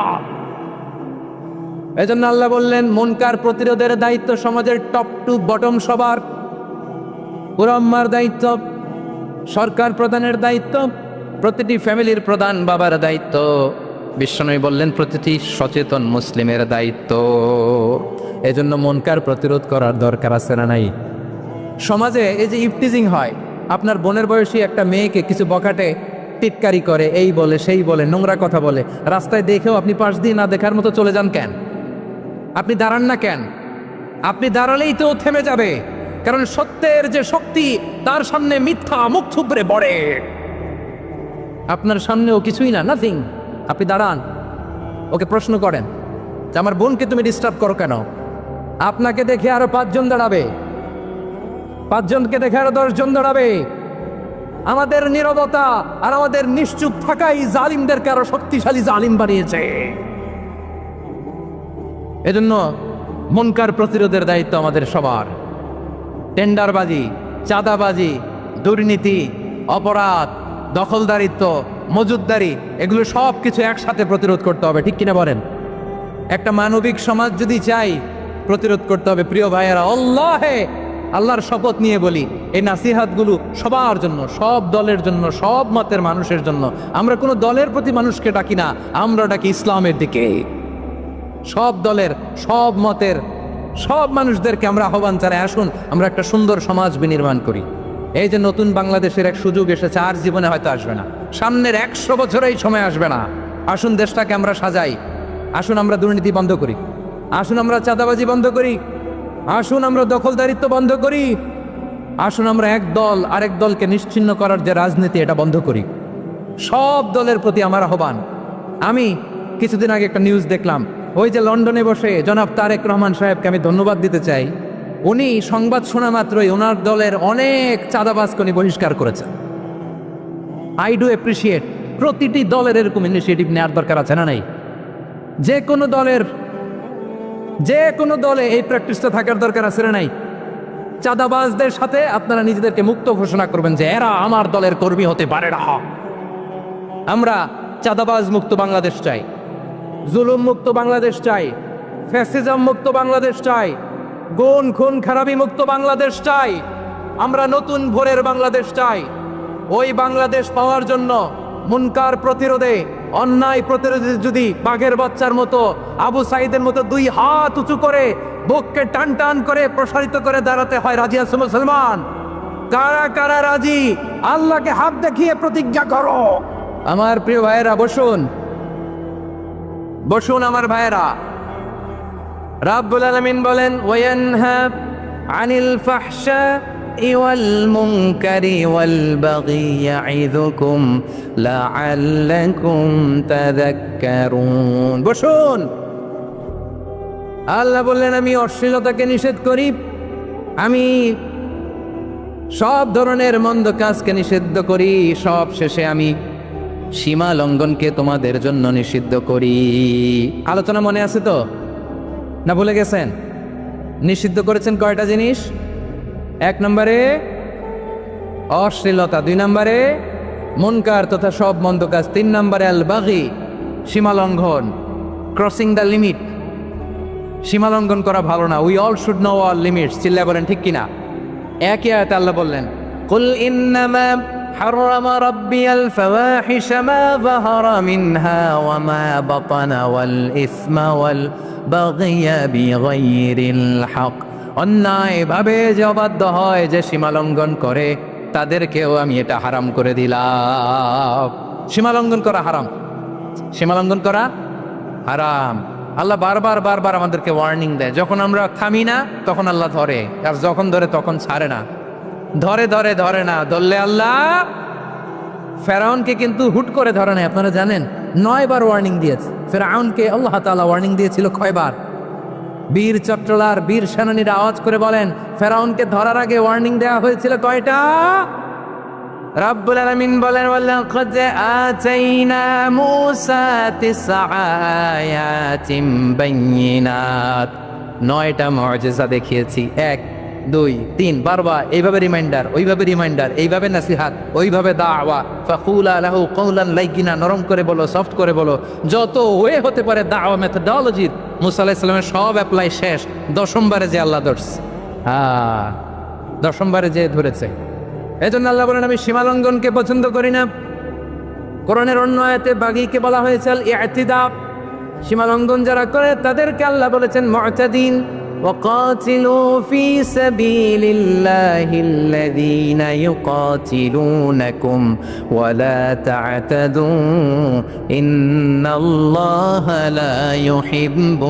এজন্য আল্লাহ বললেন, মুনকার প্রতিরোধের দায়িত্ব সমাজের টপ টু বটম সবার। পুরো আম্মার দায়িত্ব, সরকার প্রধানের দায়িত্ব, প্রতিটি ফ্যামিলির প্রধান বাবার দায়িত্ব। বিশ্বনবী বললেন প্রতিটি সচেতন মুসলিমের দায়িত্ব। এজন্য মুনকার প্রতিরোধ করার দরকার আছে না নাই? সমাজে এই যে ইফটিজিং হয়, আপনার বোনের বয়সী একটা মেয়েকে কিছু বখাটে টিটকারি করে, এই বলে সেই বলে, নোংরা কথা বলে, রাস্তায় দেখেও আপনি পাশ দিয়ে না দেখার মতো চলে যান কেন? আপনি দাঁড়ান না কেন? আপনি দাঁড়ালেই তো থেমে যাবে। কারণ সত্যের যে শক্তি, তার সামনে মিথ্যা মুখ থুবড়ে পড়ে। আপনার সামনেও কিছুই না, নাথিং। আপনি দাঁড়ান, ওকে প্রশ্ন করেন যে আমার বোনকে তুমি ডিস্টার্ব করো কেন? আপনাকে দেখে আরো 5 জন দাঁড়াবে, 5 জনকে দেখে আরো 10 জন দাঁড়াবে। আমাদের নীরবতা আর আমাদের নিশ্চুপ থাকাই জালিমদেরকে আরো শক্তিশালী জালিম বানিয়েছে। এজন্য মুনকার প্রতিরোধের দায়িত্ব আমাদের সবার। টেন্ডারবাজি, চাঁদাবাজি, দুর্নীতি, অপরাধ, দখলদারিত্ব, মজুদদারি, এগুলো সব কিছু একসাথে প্রতিরোধ করতে হবে। ঠিক কিনা বলেন? একটা মানবিক সমাজ যদি চাই, প্রতিরোধ করতে হবে। প্রিয় ভাইয়েরা, আল্লাহর শপথ নিয়ে বলি, এই নাসিহাতগুলো সবার জন্য, সব দলের জন্য, সব মতের মানুষের জন্য। আমরা কোনো দলের প্রতি মানুষকে ডাকি না, আমরা ডাকি ইসলামের দিকে। সব দলের, সব মতের, সব মানুষদেরকে আমরা আহ্বান জানাই, আসুন আমরা একটা সুন্দর সমাজ বিনির্মাণ করি। এই যে নতুন বাংলাদেশের এক সুযোগ এসেছে, আর জীবনে হয়তো আসবে না, সামনের 100 বছর এই সময় আসবে না। আসুন দেশটাকে আমরা সাজাই, আসুন আমরা দুর্নীতি বন্ধ করি, আসুন আমরা চাঁদাবাজি বন্ধ করি, আসুন আমরা দখলদারিত্ব বন্ধ করি, আসুন আমরা এক দল আরেক দলকে নিশ্চিহ্ন করার যে রাজনীতি, এটা বন্ধ করি। সব দলের প্রতি আমার আহ্বান। আমি কিছুদিন আগে একটা নিউজ দেখলাম, ওই যে লন্ডনে বসে জনাব তারেক রহমান সাহেবকে আমি ধন্যবাদ দিতে চাই। উনি সংবাদ শোনা মাত্রই ওনার দলের অনেক চাঁদাবাজকে উনি বহিষ্কার করেছেন। I do appreciate. প্রতিটি দলের এরকম ইনিশিয়েটিভ নেওয়ার দরকার আছে না নাই? যে কোনো দলে এই প্র্যাকটিসটা থাকার দরকার আছে না নাই? চাঁদাবাজদের সাথে আপনারা নিজেদেরকে মুক্ত ঘোষণা করবেন যে এরা আমার দলের কর্মী হতে পারে না। আমরা চাঁদাবাজ মুক্ত বাংলাদেশ চাই, জুলুম মুক্ত বাংলাদেশ চাই, ফ্যাসিজম মুক্ত বাংলাদেশ চাই, গুণ খুন খারাপি মুক্ত বাংলাদেশ চাই। আমরা নতুন ভোরের বাংলাদেশ চাই। ওই বাংলাদেশ পাওয়ার জন্য মুনকার প্রতিরোধে, অন্যায় প্রতিরোধে যদি বাঘের বাচ্চার মতো, আবু সাইদের মতো দুই হাত উঁচু করে বুককে টান টান করে প্রসারিত করে দাঁড়াতে হয়, রাজি আছো মুসলমান? কারা কারা রাজি? আল্লাহকে হাত দেখিয়ে প্রতিজ্ঞা করো। আমার প্রিয় ভাইয়েরা বসুন, বসুন আমার ভাইয়েরা। রাব্বুল আলামিন বলেন, ওয়ায়ানহা আনিল ফাহশাই ওয়াল মুনকারি ওয়াল বাগি ইয়াইযুকুম লাআল্লাকুম তাযাক্কারুন। বসুন। আল্লাহ বললেন, আমি অশ্লীলতাকে নিষেধ করি, আমি সব ধরনের মন্দ কাজকে নিষিদ্ধ করি, সব শেষে আমি সীমা লঙ্ঘনকে তোমাদের জন্য নিষিদ্ধ করি। আলোচনা মনে আছে তো, না ভুলে গেছেন? নিষিদ্ধ করেছেন কয়টা জিনিস? 1 নম্বরে অশ্লীলতা, 2 নম্বরে মুনকার তথা সব মন্দ কাজ, 3 নম্বরে আল বাগি সীমা লঙ্ঘন, ক্রসিং দ্য লিমিট। সীমা লঙ্ঘন করা ভালো না। We all should know all limits. চিল্লা বলেন ঠিক কিনা? একই আয়াতে আল্লাহ বললেন, কুল ইন্নামা حرم ربي الفواحش ما ظهر منها وما بطن والإثم والبغي بغير الحق। অন্যায় ভাবে যে অবাধ্য হয়, যে সীমা লঙ্ঘন করে, তাদেরকেও আমি এটা হারাম করে দিলাম। সীমা লঙ্ঘন করা হারাম, সীমা লঙ্ঘন করা হারাম। আল্লাহ বারবার বারবার আমাদেরকে ওয়ার্নিং দেয়। যখন আমরা থামি না তখন আল্লাহ ধরে, আর যখন ধরে তখন ছাড়ে না। ধরে ধরে ধরে না, ধরলে আল্লাহ। ফেরাউনকে কিন্তু হুট করে ধরে নাই, আপনারা জানেন? 9 বার ওয়ার্নিং দিয়েছে ফেরাউনকে। আল্লাহ তাআলা ওয়ার্নিং দিয়েছিল কয়বার? বীর চট্টলার বীর সেনানীরা আওয়াজ করে বলেন, ফেরাউনকে ধরার আগে ওয়ার্নিং দেওয়া হয়েছিল কয়টা? রাব্বুল আলামিন বলেন, ওয়ালাকাদ আতাইনা মূসা 9 আয়াতিন বাইয়িনাত। 9টা মুজিজা দেখিয়েছি। 1 2 3 বারবার এইভাবে রিমাইন্ডার, ওইভাবে রিমাইন্ডার, এইভাবে নাসিহাত, ওইভাবে দাওয়া। ফাকুলা লাহু কওলান লাইয়িনা, নরম করে বলো, সফট করে বলো। যত ওয়ে হতে পারে দাওয়া মেথডোলজি মুসা আলাইহিস সালামের সব অ্যাপ্লাই শেষ। 10ম বারে যে আল্লাহ ধরছে, 10ম বারে যে ধরেছে। এজন্য আল্লাহ বলেন, আমি সীমা লঙ্ঘনকে পছন্দ করি না। কোরআনের অন্য আয়াতে বাগীকে বলা হয়েছে আল ইতিদা। সীমা লঙ্ঘন যারা করে তাদেরকে আল্লাহ বলেছেন মুতাদিন। وقاتلوا في سبيل الله الذين يقاتلونكم ولا تعتدوا إن الله لا يحب